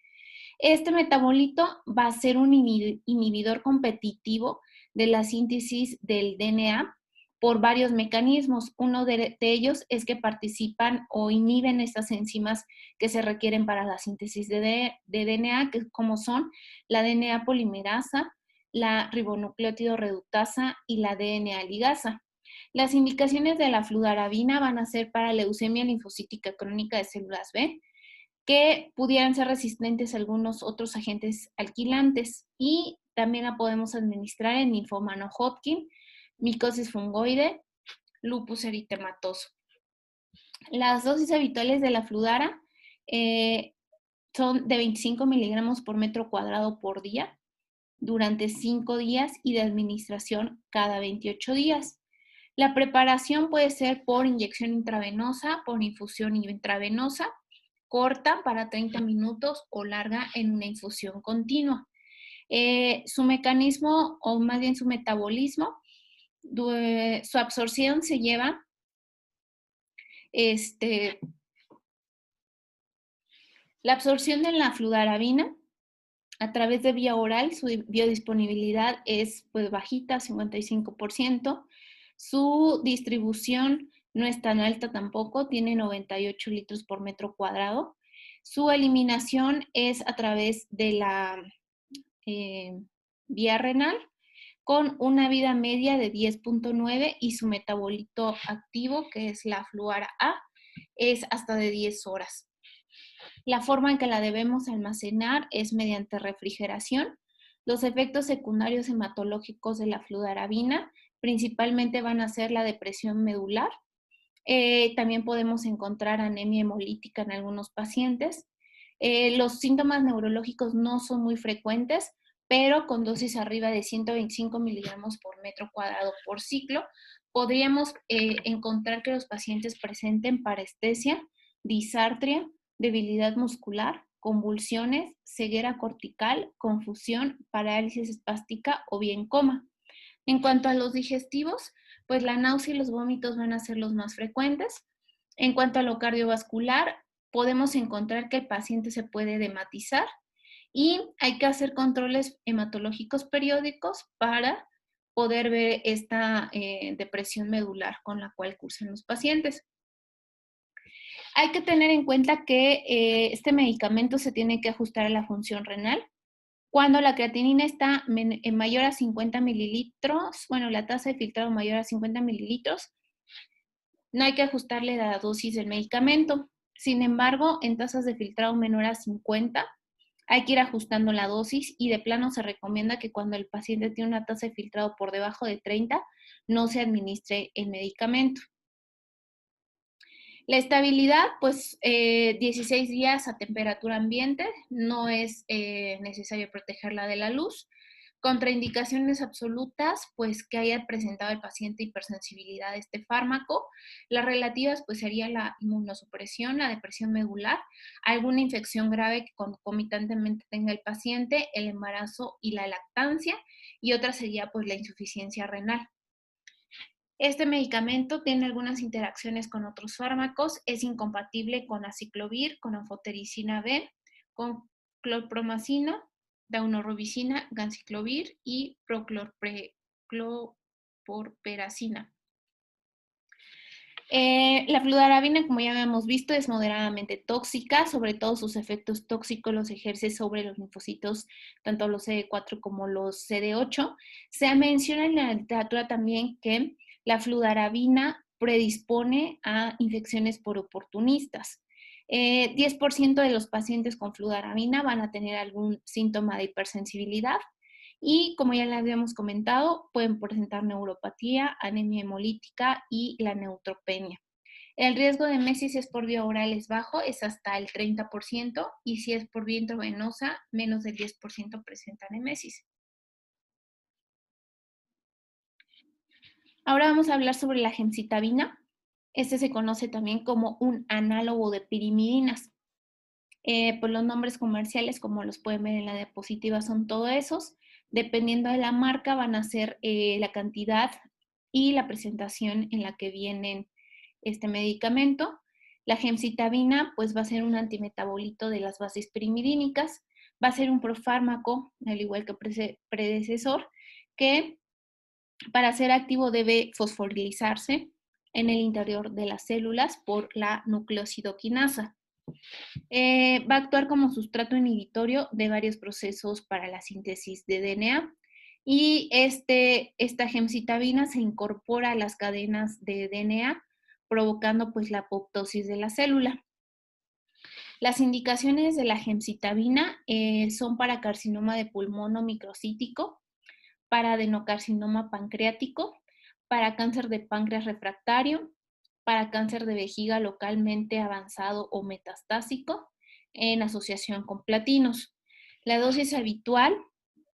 Este metabolito va a ser un inhibidor competitivo de la síntesis del DNA por varios mecanismos. Uno de ellos es que participan o inhiben estas enzimas que se requieren para la síntesis de DNA, que como son la DNA polimerasa, la ribonucleótido reductasa y la DNA ligasa. Las indicaciones de la fludarabina van a ser para leucemia linfocítica crónica de células B, que pudieran ser resistentes a algunos otros agentes alquilantes, y también la podemos administrar en linfoma no Hodgkin, micosis fungoide, lupus eritematoso. Las dosis habituales de la fludara son de 25 miligramos por metro cuadrado por día durante 5 días y de administración cada 28 días. La preparación puede ser por inyección intravenosa, por infusión intravenosa, corta para 30 minutos o larga en una infusión continua. Su mecanismo, o más bien su metabolismo, su absorción se lleva la absorción de la fludarabina a través de vía oral, su biodisponibilidad es pues bajita, 55%. Su distribución no es tan alta tampoco, tiene 98 litros por metro cuadrado. Su eliminación es a través de la vía renal, con una vida media de 10.9 y su metabolito activo, que es la fluara A, es hasta de 10 horas. La forma en que la debemos almacenar es mediante refrigeración. Los efectos secundarios hematológicos de la fludarabina principalmente van a ser la depresión medular. También podemos encontrar anemia hemolítica en algunos pacientes. Los síntomas neurológicos no son muy frecuentes, pero con dosis arriba de 125 miligramos por metro cuadrado por ciclo, podríamos encontrar que los pacientes presenten parestesia, disartria, debilidad muscular, convulsiones, ceguera cortical, confusión, parálisis espástica o bien coma. En cuanto a los digestivos, pues la náusea y los vómitos van a ser los más frecuentes. En cuanto a lo cardiovascular, podemos encontrar que el paciente se puede edematizar Y hay que hacer controles hematológicos periódicos para poder ver esta depresión medular con la cual cursan los pacientes. Hay que tener en cuenta que este medicamento se tiene que ajustar a la función renal. Cuando la creatinina está mayor a 50 mililitros, bueno, la tasa de filtrado mayor a 50 mililitros, no hay que ajustarle la dosis del medicamento. Sin embargo, en tasas de filtrado menor a 50, hay que ir ajustando la dosis y de plano se recomienda que cuando el paciente tiene una tasa de filtrado por debajo de 30, no se administre el medicamento. La estabilidad, pues 16 días a temperatura ambiente, no es necesario protegerla de la luz. Contraindicaciones absolutas, pues que haya presentado el paciente hipersensibilidad a este fármaco. Las relativas, pues sería la inmunosupresión, la depresión medular, alguna infección grave que concomitantemente tenga el paciente, el embarazo y la lactancia, y otra sería pues la insuficiencia renal. Este medicamento tiene algunas interacciones con otros fármacos, es incompatible con aciclovir, con anfotericina B, con clorpromacina, daunorubicina, ganciclovir y prochlorperacina. La fludarabina, como ya habíamos visto, es moderadamente tóxica, sobre todo sus efectos tóxicos los ejerce sobre los linfocitos, tanto los CD4 como los CD8. Se menciona en la literatura también que la fludarabina predispone a infecciones por oportunistas. 10% de los pacientes con fludarabina van a tener algún síntoma de hipersensibilidad y como ya le habíamos comentado, pueden presentar neuropatía, anemia hemolítica y la neutropenia. El riesgo de mesis si es por vía oral es bajo, es hasta el 30%, y si es por vía intravenosa, menos del 10% presentan emesis. Ahora vamos a hablar sobre la gemcitabina. Este se conoce también como un análogo de pirimidinas. Pues los nombres comerciales, como los pueden ver en la diapositiva, son todos esos. Dependiendo de la marca, van a ser la cantidad y la presentación en la que vienen este medicamento. La gemcitabina, pues va a ser un antimetabolito de las bases pirimidínicas, va a ser un profármaco, al igual que predecesor, que para ser activo debe fosforilizarse en el interior de las células por la nucleosidoquinasa. Va a actuar como sustrato inhibitorio de varios procesos para la síntesis de DNA y esta gemcitabina se incorpora a las cadenas de DNA provocando pues la apoptosis de la célula. Las indicaciones de la gemcitabina son para carcinoma de pulmón o microcítico, para adenocarcinoma pancreático, para cáncer de páncreas refractario, para cáncer de vejiga localmente avanzado o metastásico, en asociación con platinos. La dosis habitual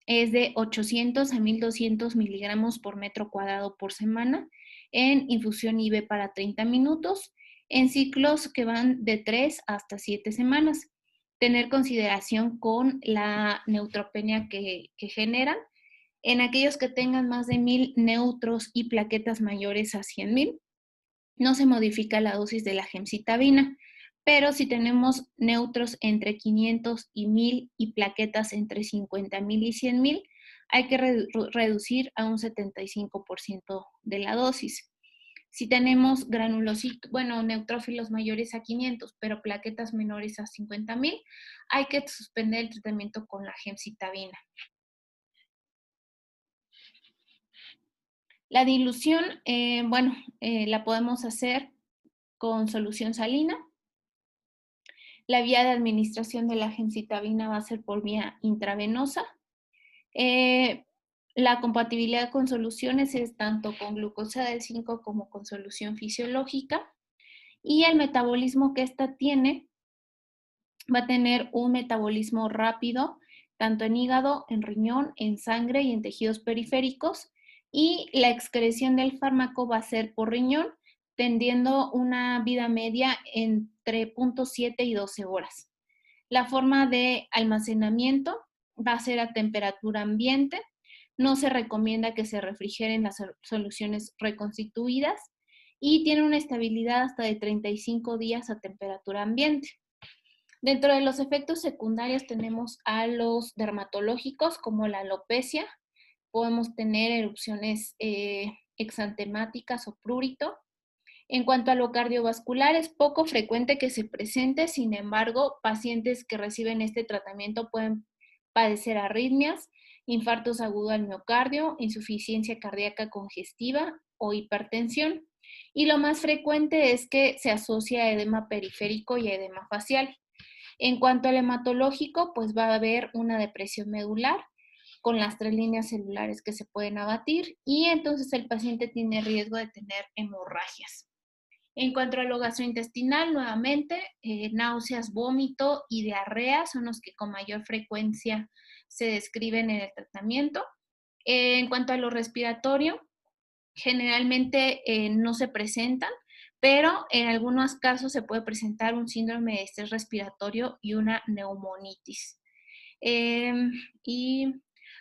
es de 800 a 1200 miligramos por metro cuadrado por semana en infusión IV para 30 minutos, en ciclos que van de 3 hasta 7 semanas. Tener consideración con la neutropenia que generan. En aquellos que tengan más de 1000 neutros y plaquetas mayores a 100,000, no se modifica la dosis de la gemcitabina, pero si tenemos neutros entre 500 y 1000 y plaquetas entre 50,000 y 100,000, hay que reducir a un 75% de la dosis. Si tenemos granulocitos, bueno, neutrófilos mayores a 500, pero plaquetas menores a 50,000, hay que suspender el tratamiento con la gemcitabina. La dilución, la podemos hacer con solución salina. La vía de administración de la gemcitabina va a ser por vía intravenosa. La compatibilidad con soluciones es tanto con glucosa del 5 como con solución fisiológica. Y el metabolismo que esta tiene va a tener un metabolismo rápido, tanto en hígado, en riñón, en sangre y en tejidos periféricos. Y la excreción del fármaco va a ser por riñón, tendiendo una vida media entre 0.7 y 12 horas. La forma de almacenamiento va a ser a temperatura ambiente. No se recomienda que se refrigeren las soluciones reconstituidas y tiene una estabilidad hasta de 35 días a temperatura ambiente. Dentro de los efectos secundarios tenemos a los dermatológicos como la alopecia, podemos tener erupciones exantemáticas o prurito. En cuanto a lo cardiovascular, es poco frecuente que se presente, sin embargo, pacientes que reciben este tratamiento pueden padecer arritmias, infartos agudos al miocardio, insuficiencia cardíaca congestiva o hipertensión. Y lo más frecuente es que se asocia a edema periférico y edema facial. En cuanto al hematológico, pues va a haber una depresión medular con las 3 líneas celulares que se pueden abatir y entonces el paciente tiene riesgo de tener hemorragias. En cuanto a lo gastrointestinal, nuevamente, náuseas, vómito y diarrea son los que con mayor frecuencia se describen en el tratamiento. En cuanto a lo respiratorio, generalmente no se presentan, pero en algunos casos se puede presentar un síndrome de estrés respiratorio y una neumonitis. Y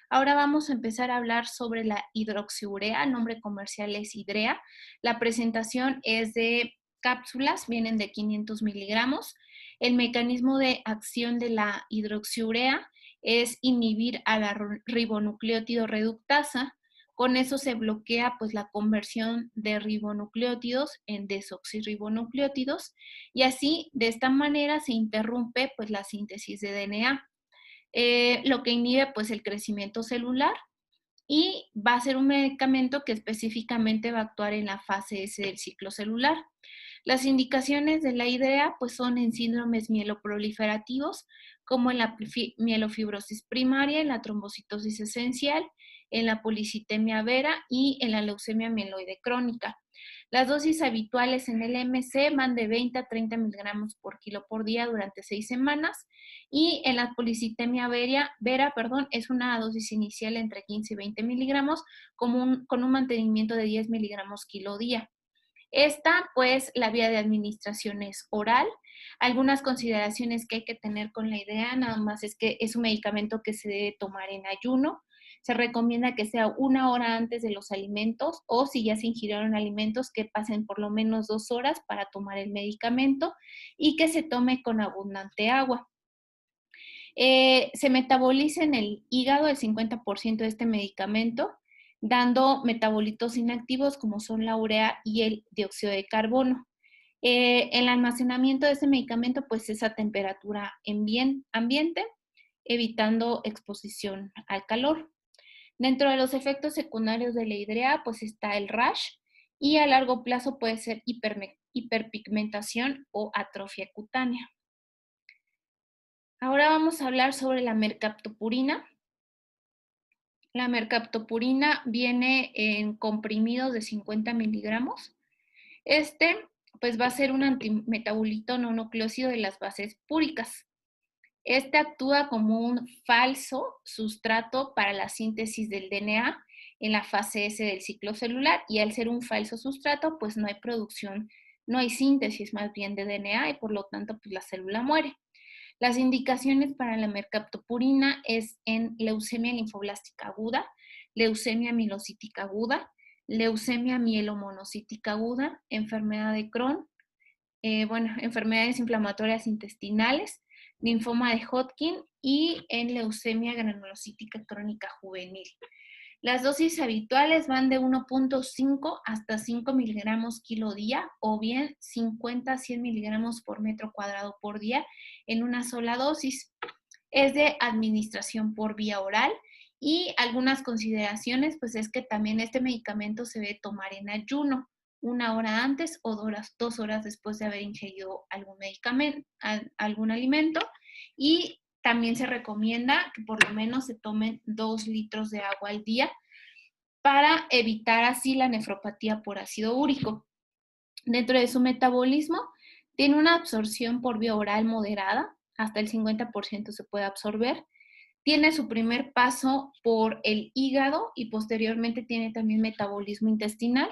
ahora vamos a empezar a hablar sobre la hidroxiurea, el nombre comercial es Hidrea. La presentación es de cápsulas, vienen de 500 miligramos. El mecanismo de acción de la hidroxiurea es inhibir a la ribonucleótido reductasa. Con eso se bloquea pues la conversión de ribonucleótidos en desoxirribonucleótidos y así de esta manera se interrumpe pues la síntesis de DNA. Lo que inhibe pues el crecimiento celular y va a ser un medicamento que específicamente va a actuar en la fase S del ciclo celular. Las indicaciones de la IDEA pues son en síndromes mieloproliferativos, como en la mielofibrosis primaria, en la trombocitosis esencial, en la policitemia vera y en la leucemia mieloide crónica. Las dosis habituales en el MC van de 20 a 30 miligramos por kilo por día durante 6 semanas y en la policitemia vera, es una dosis inicial entre 15 y 20 miligramos con un mantenimiento de 10 miligramos kilo día. Esta, pues, la vía de administración es oral. Algunas consideraciones que hay que tener con la idea, nada más es que es un medicamento que se debe tomar en ayuno. Se recomienda que sea 1 hora antes de los alimentos o si ya se ingirieron alimentos, que pasen por lo menos 2 horas para tomar el medicamento y que se tome con abundante agua. Se metaboliza en el hígado el 50% de este medicamento, dando metabolitos inactivos como son la urea y el dióxido de carbono. El almacenamiento de este medicamento pues es a temperatura ambiente, evitando exposición al calor. Dentro de los efectos secundarios de la hidrea pues está el rash y a largo plazo puede ser hiperpigmentación o atrofia cutánea. Ahora vamos a hablar sobre la mercaptopurina. La mercaptopurina viene en comprimidos de 50 miligramos. Este, pues va a ser un antimetabolito no nucleósido de las bases púricas. Este actúa como un falso sustrato para la síntesis del DNA en la fase S del ciclo celular y al ser un falso sustrato, pues no hay producción, no hay síntesis más bien de DNA y por lo tanto, pues la célula muere. Las indicaciones para la mercaptopurina es en leucemia linfoblástica aguda, leucemia mielocítica aguda, leucemia mielomonocítica aguda, enfermedad de Crohn, enfermedades inflamatorias intestinales, linfoma de Hodgkin y en leucemia granulocítica crónica juvenil. Las dosis habituales van de 1.5 hasta 5 miligramos kilo día o bien 50 a 100 miligramos por metro cuadrado por día en una sola dosis. Es de administración por vía oral y algunas consideraciones pues es que también este medicamento se debe tomar en ayuno, 1 hora antes o 2 horas después de haber ingerido algún medicamento, algún alimento y también se recomienda que por lo menos se tomen 2 litros de agua al día para evitar así la nefropatía por ácido úrico. Dentro de su metabolismo, tiene una absorción por vía oral moderada, hasta el 50% se puede absorber. Tiene su primer paso por el hígado y posteriormente tiene también metabolismo intestinal.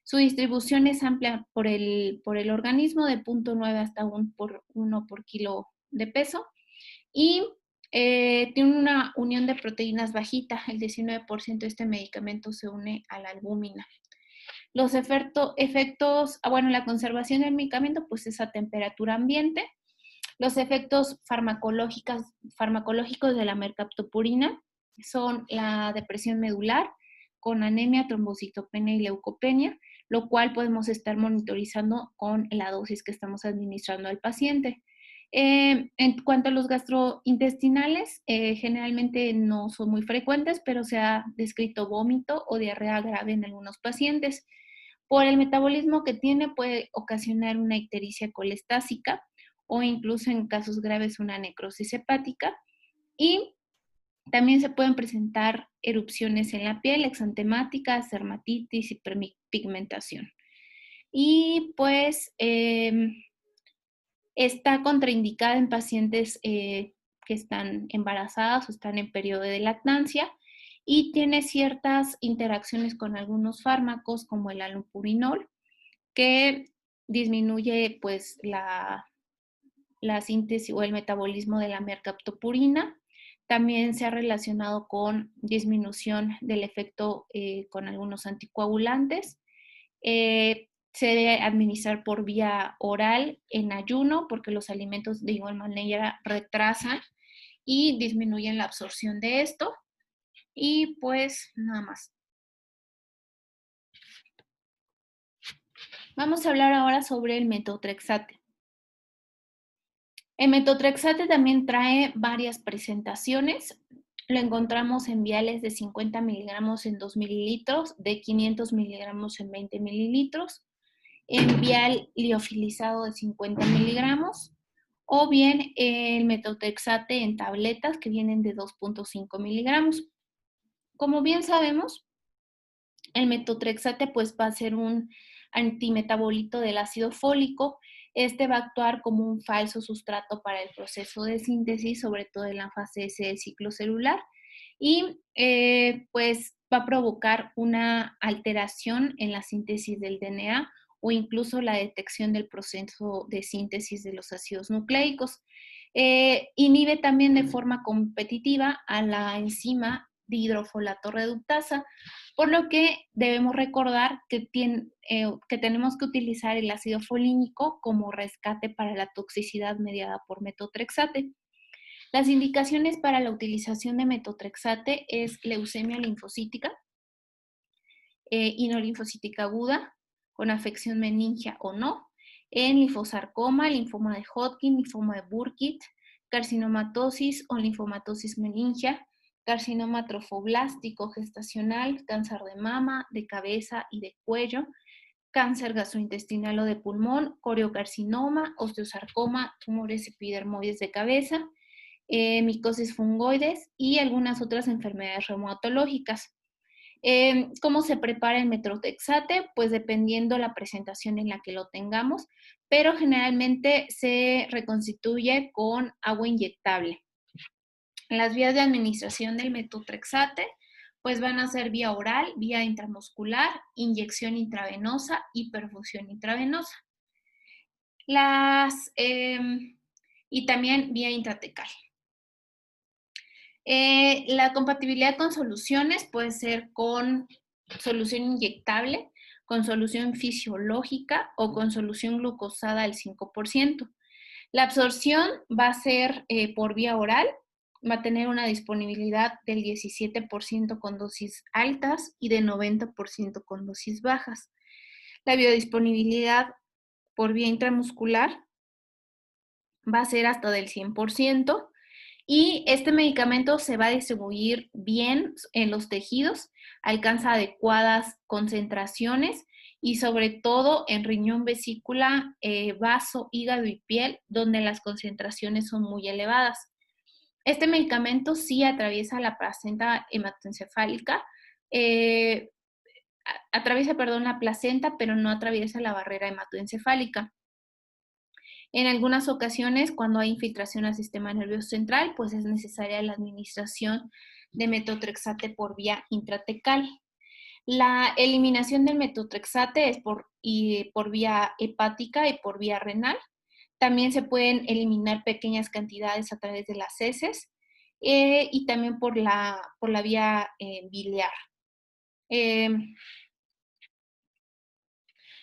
Su distribución es amplia por el organismo de 0.9 hasta 1 por kilo de peso y tiene una unión de proteínas bajita, el 19% de este medicamento se une a la albúmina. Los efectos, la conservación del medicamento pues es a temperatura ambiente, Los efectos farmacológicos de la mercaptopurina son la depresión medular con anemia, trombocitopenia y leucopenia, lo cual podemos estar monitorizando con la dosis que estamos administrando al paciente. En cuanto a los gastrointestinales, generalmente no son muy frecuentes, pero se ha descrito vómito o diarrea grave en algunos pacientes. Por el metabolismo que tiene, puede ocasionar una ictericia colestásica o incluso en casos graves una necrosis hepática. Y también se pueden presentar erupciones en la piel, exantemáticas, dermatitis, hiperpigmentación. Y pues está contraindicada en pacientes que están embarazadas o están en periodo de lactancia y tiene ciertas interacciones con algunos fármacos como el allopurinol, que disminuye pues la síntesis o el metabolismo de la mercaptopurina. También se ha relacionado con disminución del efecto con algunos anticoagulantes. Se debe administrar por vía oral en ayuno porque los alimentos de igual manera retrasan y disminuyen la absorción de esto. Y pues nada más. Vamos a hablar ahora sobre el metotrexate. El metotrexate también trae varias presentaciones. Lo encontramos en viales de 50 miligramos en 2 mililitros, de 500 miligramos en 20 mililitros, en vial liofilizado de 50 miligramos, o bien el metotrexate en tabletas que vienen de 2.5 miligramos. Como bien sabemos, el metotrexate pues va a ser un antimetabolito del ácido fólico. Este va a actuar como un falso sustrato para el proceso de síntesis, sobre todo en la fase S del ciclo celular, y pues va a provocar una alteración en la síntesis del DNA o incluso la detección del proceso de síntesis de los ácidos nucleicos. Inhibe también de forma competitiva a la enzima dihidrofolato reductasa, por lo que debemos recordar que tenemos que utilizar el ácido folínico como rescate para la toxicidad mediada por metotrexate. Las indicaciones para la utilización de metotrexate es leucemia linfocítica y no linfocítica aguda, con afección meningia o no, en linfosarcoma, linfoma de Hodgkin, linfoma de Burkitt, carcinomatosis o linfomatosis meningia, carcinoma trofoblástico gestacional, cáncer de mama, de cabeza y de cuello, cáncer gastrointestinal o de pulmón, coriocarcinoma, osteosarcoma, tumores epidermoides de cabeza, micosis fungoides y algunas otras enfermedades reumatológicas. ¿Cómo se prepara el metotrexate? Pues dependiendo la presentación en la que lo tengamos, pero generalmente se reconstituye con agua inyectable. Las vías de administración del metotrexate pues van a ser vía oral, vía intramuscular, inyección intravenosa y perfusión intravenosa. Y también vía intratecal. La compatibilidad con soluciones puede ser con solución inyectable, con solución fisiológica o con solución glucosada al 5%. La absorción va a ser por vía oral, va a tener una disponibilidad del 17% con dosis altas y de 90% con dosis bajas. La biodisponibilidad por vía intramuscular va a ser hasta del 100%. Y este medicamento se va a distribuir bien en los tejidos, alcanza adecuadas concentraciones y sobre todo en riñón, vesícula, vaso, hígado y piel, donde las concentraciones son muy elevadas. Este medicamento sí atraviesa la placenta hematoencefálica, atraviesa, perdón, la placenta, pero no atraviesa la barrera hematoencefálica. En algunas ocasiones, cuando hay infiltración al sistema nervioso central, pues es necesaria la administración de metotrexate por vía intratecal. La eliminación del metotrexate es por vía hepática y por vía renal. También se pueden eliminar pequeñas cantidades a través de las heces y también por la vía biliar.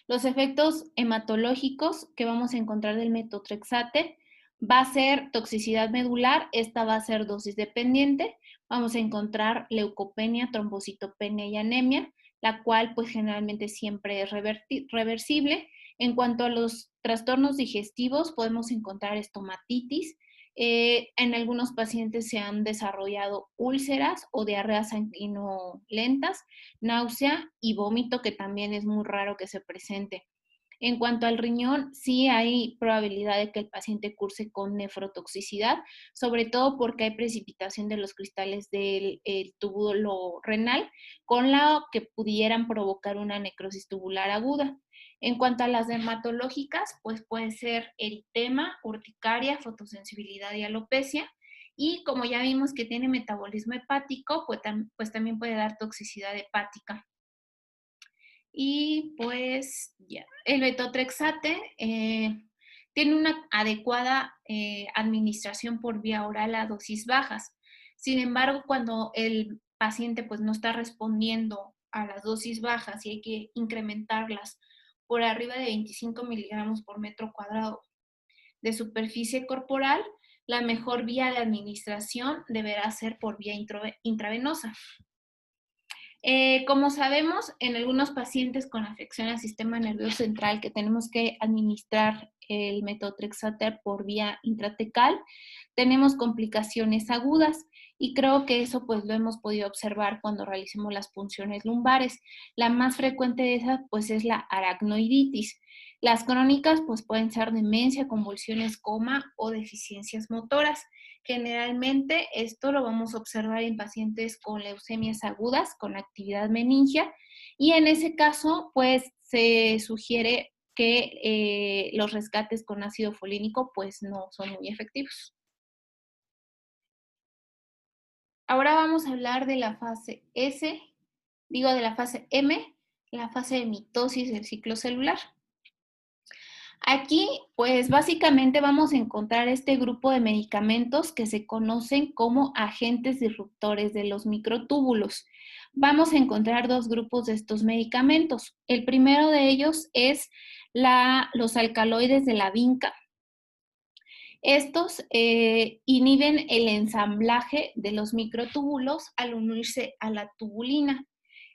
Los efectos hematológicos que vamos a encontrar del metotrexate Va a ser toxicidad medular, esta va a ser dosis dependiente. Vamos a encontrar leucopenia, trombocitopenia y anemia, la cual pues generalmente siempre es reversible. En cuanto a los trastornos digestivos, podemos encontrar estomatitis. En algunos pacientes se han desarrollado úlceras o diarreas sanguinolentas, náusea y vómito, que también es muy raro que se presente. En cuanto al riñón, sí hay probabilidad de que el paciente curse con nefrotoxicidad, sobre todo porque hay precipitación de los cristales del túbulo renal, con la que pudieran provocar una necrosis tubular aguda. En cuanto a las dermatológicas, pues puede ser eritema, urticaria, fotosensibilidad y alopecia. Y como ya vimos que tiene metabolismo hepático, pues también puede dar toxicidad hepática. Y pues ya, el metotrexate tiene una adecuada administración por vía oral a dosis bajas. Sin embargo, cuando el paciente pues no está respondiendo a las dosis bajas y hay que incrementarlas por arriba de 25 miligramos por metro cuadrado de superficie corporal, la mejor vía de administración deberá ser por vía intravenosa. Como sabemos, en algunos pacientes con afección al sistema nervioso central que tenemos que administrar el metotrexater por vía intratecal, tenemos complicaciones agudas y creo que eso pues lo hemos podido observar cuando realicemos las punciones lumbares. La más frecuente de esas pues es la aracnoiditis. Las crónicas pues pueden ser demencia, convulsiones, coma o deficiencias motoras. Generalmente esto lo vamos a observar en pacientes con leucemias agudas, con actividad meningia, y en ese caso, pues se sugiere que los rescates con ácido folínico pues no son muy efectivos. Ahora vamos a hablar de la fase de la fase M, la fase de mitosis del ciclo celular. Aquí, pues básicamente vamos a encontrar este grupo de medicamentos que se conocen como agentes disruptores de los microtúbulos. Vamos a encontrar dos grupos de estos medicamentos. El primero de ellos es los alcaloides de la vinca. Estos inhiben el ensamblaje de los microtúbulos al unirse a la tubulina,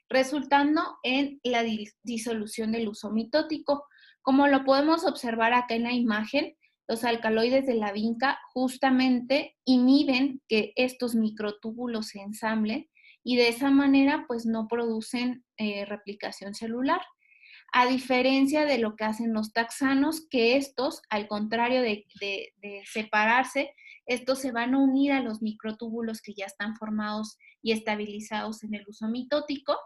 resultando en la disolución del uso mitótico. Como lo podemos observar acá en la imagen, los alcaloides de la vinca justamente inhiben que estos microtúbulos se ensamblen y de esa manera pues no producen replicación celular. A diferencia de lo que hacen los taxanos, que estos, al contrario de separarse, estos se van a unir a los microtúbulos que ya están formados y estabilizados en el uso mitótico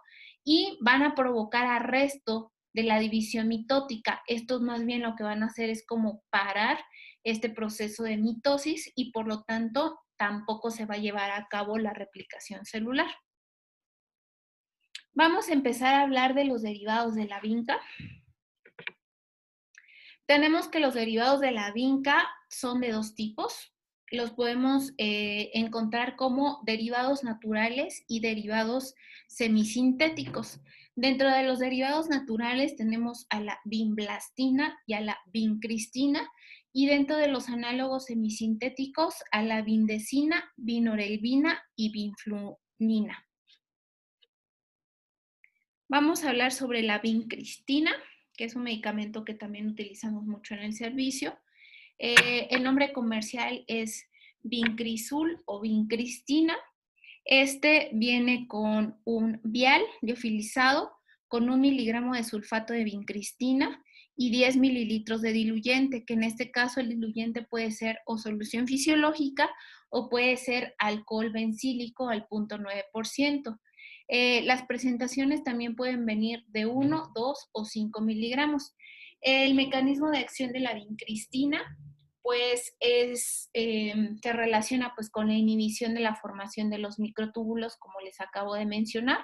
y van a provocar arresto de la división mitótica. Estos más bien lo que van a hacer es como parar este proceso de mitosis y por lo tanto tampoco se va a llevar a cabo la replicación celular. Vamos a empezar a hablar de los derivados de la vinca. Tenemos que los derivados de la vinca son de dos tipos. Los podemos encontrar como derivados naturales y derivados semisintéticos. Dentro de los derivados naturales tenemos a la vinblastina y a la vincristina, y dentro de los análogos semisintéticos a la vindecina, vinorelbina y vinflunina. Vamos a hablar sobre la vincristina, que es un medicamento que también utilizamos mucho en el servicio. El nombre comercial es Vincrisol o Vincristina. Este viene con un vial liofilizado con 1 miligramo de sulfato de vincristina y 10 mililitros de diluyente, que en este caso el diluyente puede ser o solución fisiológica o puede ser alcohol bencílico al 0.9%. Las presentaciones también pueden venir de 1, 2 o 5 miligramos. El mecanismo de acción de la vincristina pues se relaciona pues con la inhibición de la formación de los microtúbulos, como les acabo de mencionar.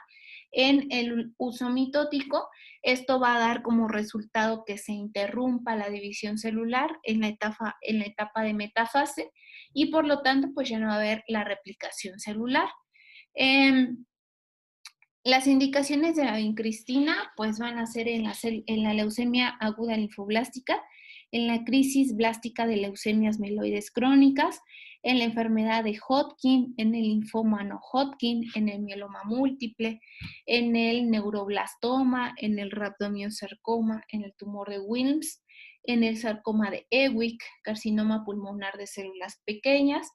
En el uso mitótico, esto va a dar como resultado que se interrumpa la división celular en la etapa de metafase y por lo tanto pues ya no va a haber la replicación celular. Las indicaciones de la vincristina pues van a ser en la leucemia aguda linfoblástica. en la crisis blástica de leucemias mieloides crónicas, en la enfermedad de Hodgkin, en el linfoma no Hodgkin, en el mieloma múltiple, en el neuroblastoma, en el rhabdomyosarcoma, en el tumor de Wilms, en el sarcoma de Ewig, carcinoma pulmonar de células pequeñas,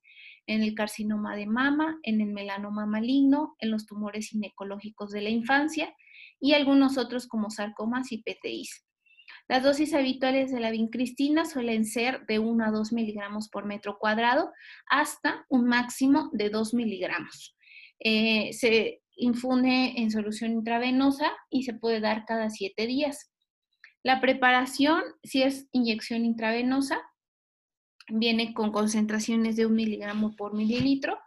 en el carcinoma de mama, en el melanoma maligno, en los tumores ginecológicos de la infancia y algunos otros como sarcomas y PTIs. Las dosis habituales de la vincristina suelen ser de 1 a 2 miligramos por metro cuadrado hasta un máximo de 2 miligramos. Se infunde en solución intravenosa y se puede dar cada 7 días. La preparación, si es inyección intravenosa, viene con concentraciones de 1 miligramo por mililitro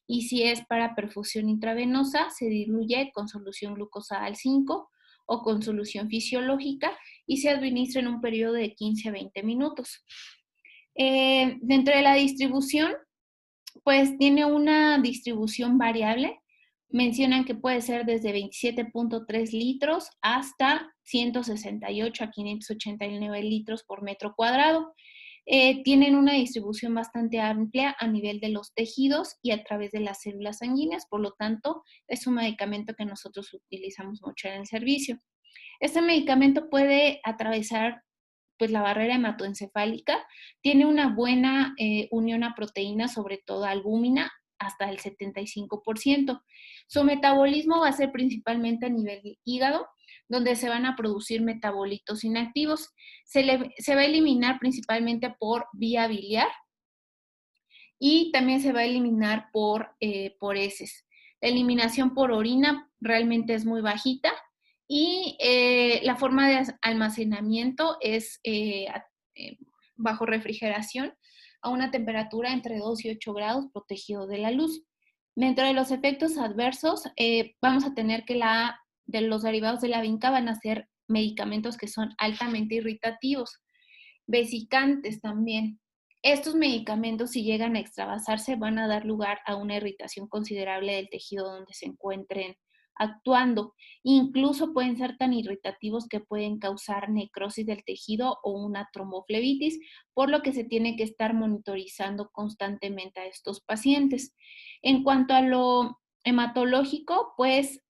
y si es para perfusión intravenosa, se diluye con solución glucosa al 5 o con solución fisiológica y se administra en un periodo de 15 a 20 minutos. Dentro de la distribución, pues tiene una distribución variable. Mencionan que puede ser desde 27.3 litros hasta 168 a 589 litros por metro cuadrado. Tienen una distribución bastante amplia a nivel de los tejidos y a través de las células sanguíneas, por lo tanto, es un medicamento que nosotros utilizamos mucho en el servicio. Este medicamento puede atravesar pues, la barrera hematoencefálica, tiene una buena unión a proteínas, sobre todo albúmina, hasta el 75%. Su metabolismo va a ser principalmente a nivel del hígado, donde se van a producir metabolitos inactivos. Se va a eliminar principalmente por vía biliar y también se va a eliminar por heces. La eliminación por orina realmente es muy bajita y la forma de almacenamiento es bajo refrigeración a una temperatura entre 2 y 8 grados protegido de la luz. Dentro de los efectos adversos, vamos a tener que de los derivados de la vinca van a ser medicamentos que son altamente irritativos, vesicantes también. Estos medicamentos, si llegan a extravasarse, van a dar lugar a una irritación considerable del tejido donde se encuentren actuando. Incluso pueden ser tan irritativos que pueden causar necrosis del tejido o una tromboflebitis, por lo que se tiene que estar monitorizando constantemente a estos pacientes. En cuanto a lo hematológico, pues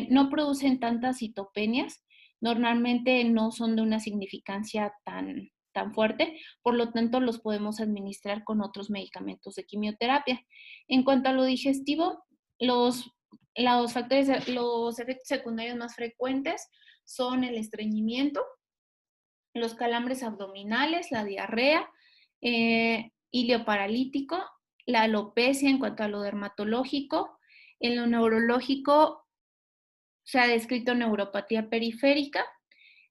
no producen tantas citopenias, normalmente no son de una significancia tan fuerte, por lo tanto los podemos administrar con otros medicamentos de quimioterapia. En cuanto a lo digestivo, los efectos secundarios más frecuentes son el estreñimiento, los calambres abdominales, la diarrea, ilioparalítico, la alopecia en cuanto a lo dermatológico. En lo neurológico se ha descrito neuropatía periférica.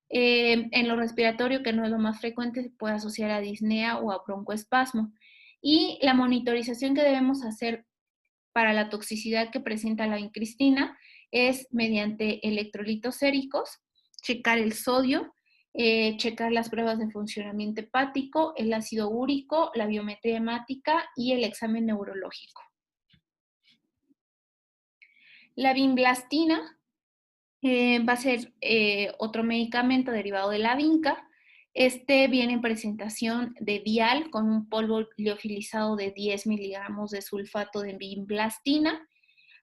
En lo respiratorio, que no es lo más frecuente, se puede asociar a disnea o a broncoespasmo. Y la monitorización que debemos hacer para la toxicidad que presenta la vincristina es mediante electrolitos séricos, checar el sodio, checar las pruebas de funcionamiento hepático, el ácido úrico, la biometría hemática y el examen neurológico. La vinblastina va a ser otro medicamento derivado de la vinca. Este viene en presentación de vial con un polvo liofilizado de 10 miligramos de sulfato de vinblastina.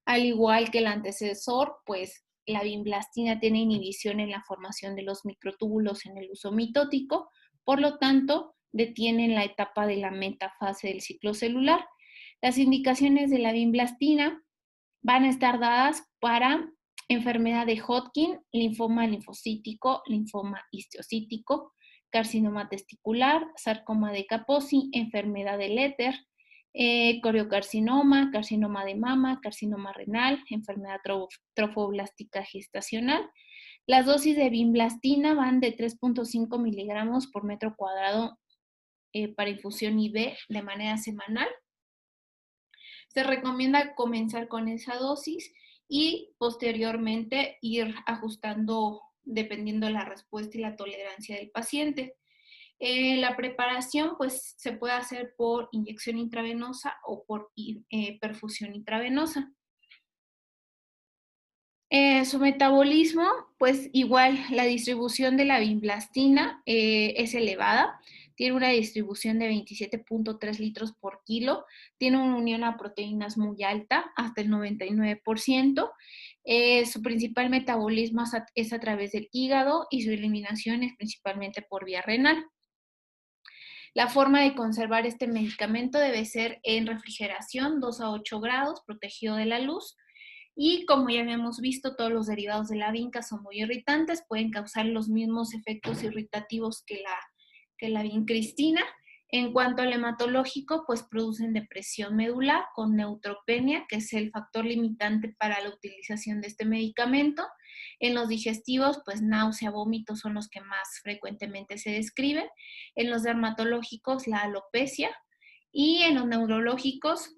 Al igual que el antecesor, pues la vinblastina tiene inhibición en la formación de los microtúbulos en el uso mitótico, por lo tanto, detienen la etapa de la metafase del ciclo celular. Las indicaciones de la vinblastina van a estar dadas para enfermedad de Hodgkin, linfoma linfocítico, linfoma histiocítico, carcinoma testicular, sarcoma de Kaposi, enfermedad de Letter, coriocarcinoma, carcinoma de mama, carcinoma renal, enfermedad trofoblástica gestacional. Las dosis de vinblastina van de 3.5 miligramos por metro cuadrado para infusión IV de manera semanal. Se recomienda comenzar con esa dosis y posteriormente ir ajustando dependiendo de la respuesta y la tolerancia del paciente. La preparación pues se puede hacer por inyección intravenosa o por perfusión intravenosa. Su metabolismo, pues igual la distribución de la vinblastina es elevada. tiene una distribución de 27.3 litros por kilo, tiene una unión a proteínas muy alta, hasta el 99%. Su principal metabolismo es a través del hígado y su eliminación es principalmente por vía renal. La forma de conservar este medicamento debe ser en refrigeración, 2 a 8 grados, protegido de la luz. Y como ya habíamos visto, todos los derivados de la vinca son muy irritantes, pueden causar los mismos efectos irritativos que la vincristina. En cuanto al hematológico, pues producen depresión medular con neutropenia, que es el factor limitante para la utilización de este medicamento. En los digestivos, pues náusea, vómitos son los que más frecuentemente se describen. En los dermatológicos, la alopecia. Y en los neurológicos,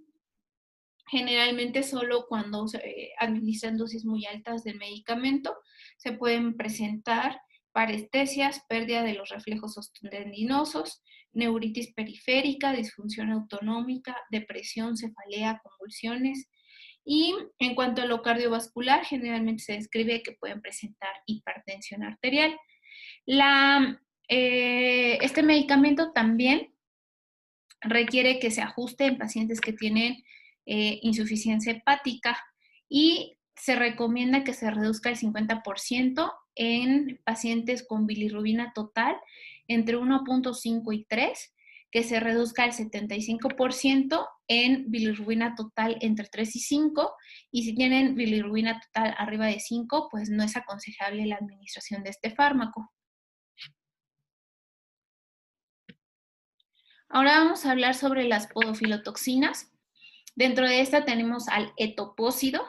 generalmente solo cuando se administran dosis muy altas del medicamento se pueden presentar parestesias, pérdida de los reflejos tendinosos, neuritis periférica, disfunción autonómica, depresión, cefalea, convulsiones. Y en cuanto a lo cardiovascular, generalmente se describe que pueden presentar hipertensión arterial. Este medicamento también requiere que se ajuste en pacientes que tienen insuficiencia hepática y se recomienda que se reduzca el 50% en pacientes con bilirrubina total entre 1.5 y 3, que se reduzca el 75% en bilirrubina total entre 3 y 5, y si tienen bilirrubina total arriba de 5, pues no es aconsejable la administración de este fármaco. Ahora vamos a hablar sobre las podofilotoxinas. Dentro de esta tenemos al etopósido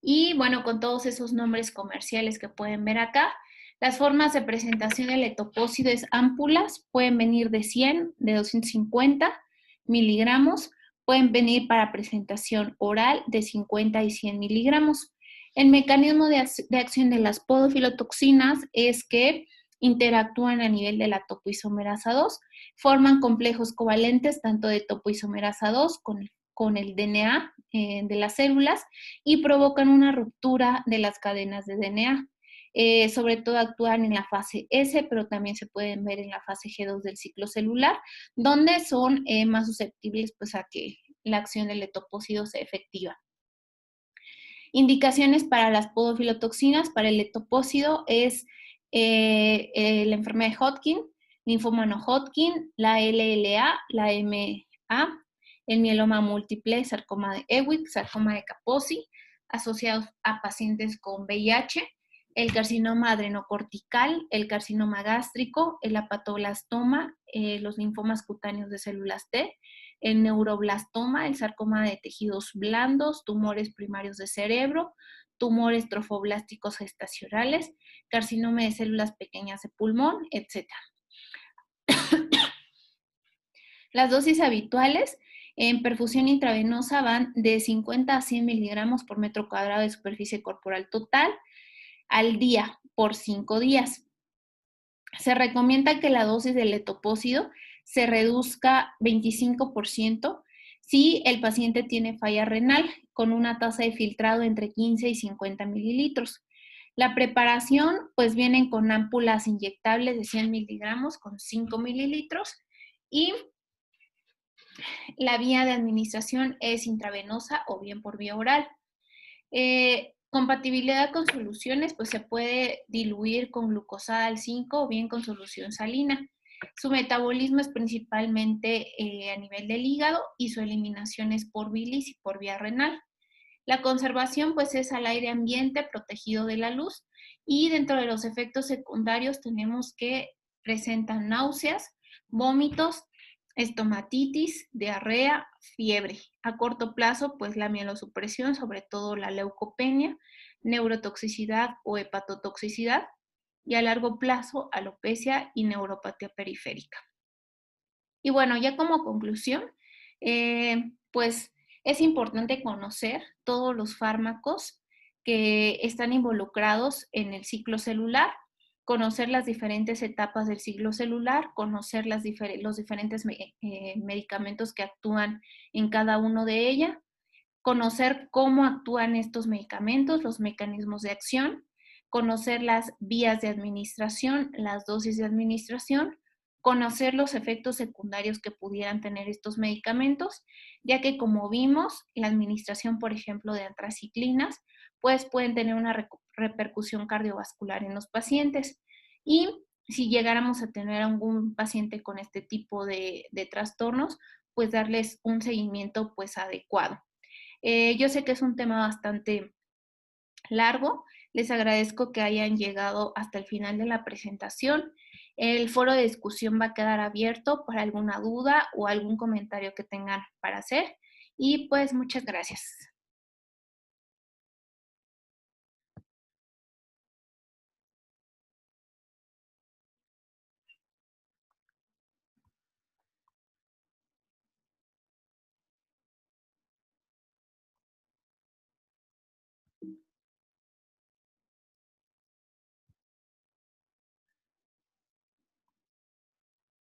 y bueno, con todos esos nombres comerciales que pueden ver acá, las formas de presentación del etopósido es ámpulas, pueden venir de 100, de 250 miligramos, pueden venir para presentación oral de 50 y 100 miligramos. El mecanismo de acción de las podofilotoxinas es que interactúan a nivel de la topoisomerasa 2, forman complejos covalentes tanto de topoisomerasa 2 con el DNA de las células y provocan una ruptura de las cadenas de DNA. Sobre todo actúan en la fase S, pero también se pueden ver en la fase G2 del ciclo celular, donde son más susceptibles pues, a que la acción del etopósido sea efectiva. Indicaciones para las podofilotoxinas, para el etopósido es la enfermedad de Hodgkin, linfoma no Hodgkin, la LLA, la MA, el mieloma múltiple, sarcoma de Ewing, sarcoma de Kaposi, asociados a pacientes con VIH, el carcinoma adrenocortical, el carcinoma gástrico, el hepatoblastoma, los linfomas cutáneos de células T, el neuroblastoma, el sarcoma de tejidos blandos, tumores primarios de cerebro, tumores trofoblásticos gestacionales, carcinoma de células pequeñas de pulmón, etc. Las dosis habituales en perfusión intravenosa van de 50 a 100 miligramos por metro cuadrado de superficie corporal total al día por 5 días. Se recomienda que la dosis del etopósido se reduzca 25% si el paciente tiene falla renal, con una tasa de filtrado entre 15 y 50 mililitros. La preparación, pues vienen con ámpulas inyectables de 100 miligramos con 5 mililitros y la vía de administración es intravenosa o bien por vía oral. Compatibilidad con soluciones, pues se puede diluir con glucosada al 5 o bien con solución salina. Su metabolismo es principalmente a nivel del hígado y su eliminación es por bilis y por vía renal. La conservación pues es al aire ambiente protegido de la luz y dentro de los efectos secundarios tenemos que presentan náuseas, vómitos, estomatitis, diarrea, fiebre. A corto plazo, pues la mielosupresión, sobre todo la leucopenia, neurotoxicidad o hepatotoxicidad, y a largo plazo, alopecia y neuropatía periférica. Y bueno, ya como conclusión, pues es importante conocer todos los fármacos que están involucrados en el ciclo celular, conocer las diferentes etapas del ciclo celular, conocer los diferentes medicamentos que actúan en cada uno de ellas, conocer cómo actúan estos medicamentos, los mecanismos de acción, conocer las vías de administración, las dosis de administración, conocer los efectos secundarios que pudieran tener estos medicamentos, ya que como vimos, la administración, por ejemplo, de antraciclinas, pues pueden tener una repercusión cardiovascular en los pacientes. Y si llegáramos a tener algún paciente con este tipo de trastornos, pues darles un seguimiento pues adecuado. Yo sé que es un tema bastante largo. Les agradezco que hayan llegado hasta el final de la presentación. El foro de discusión va a quedar abierto para alguna duda o algún comentario que tengan para hacer. Y pues muchas gracias.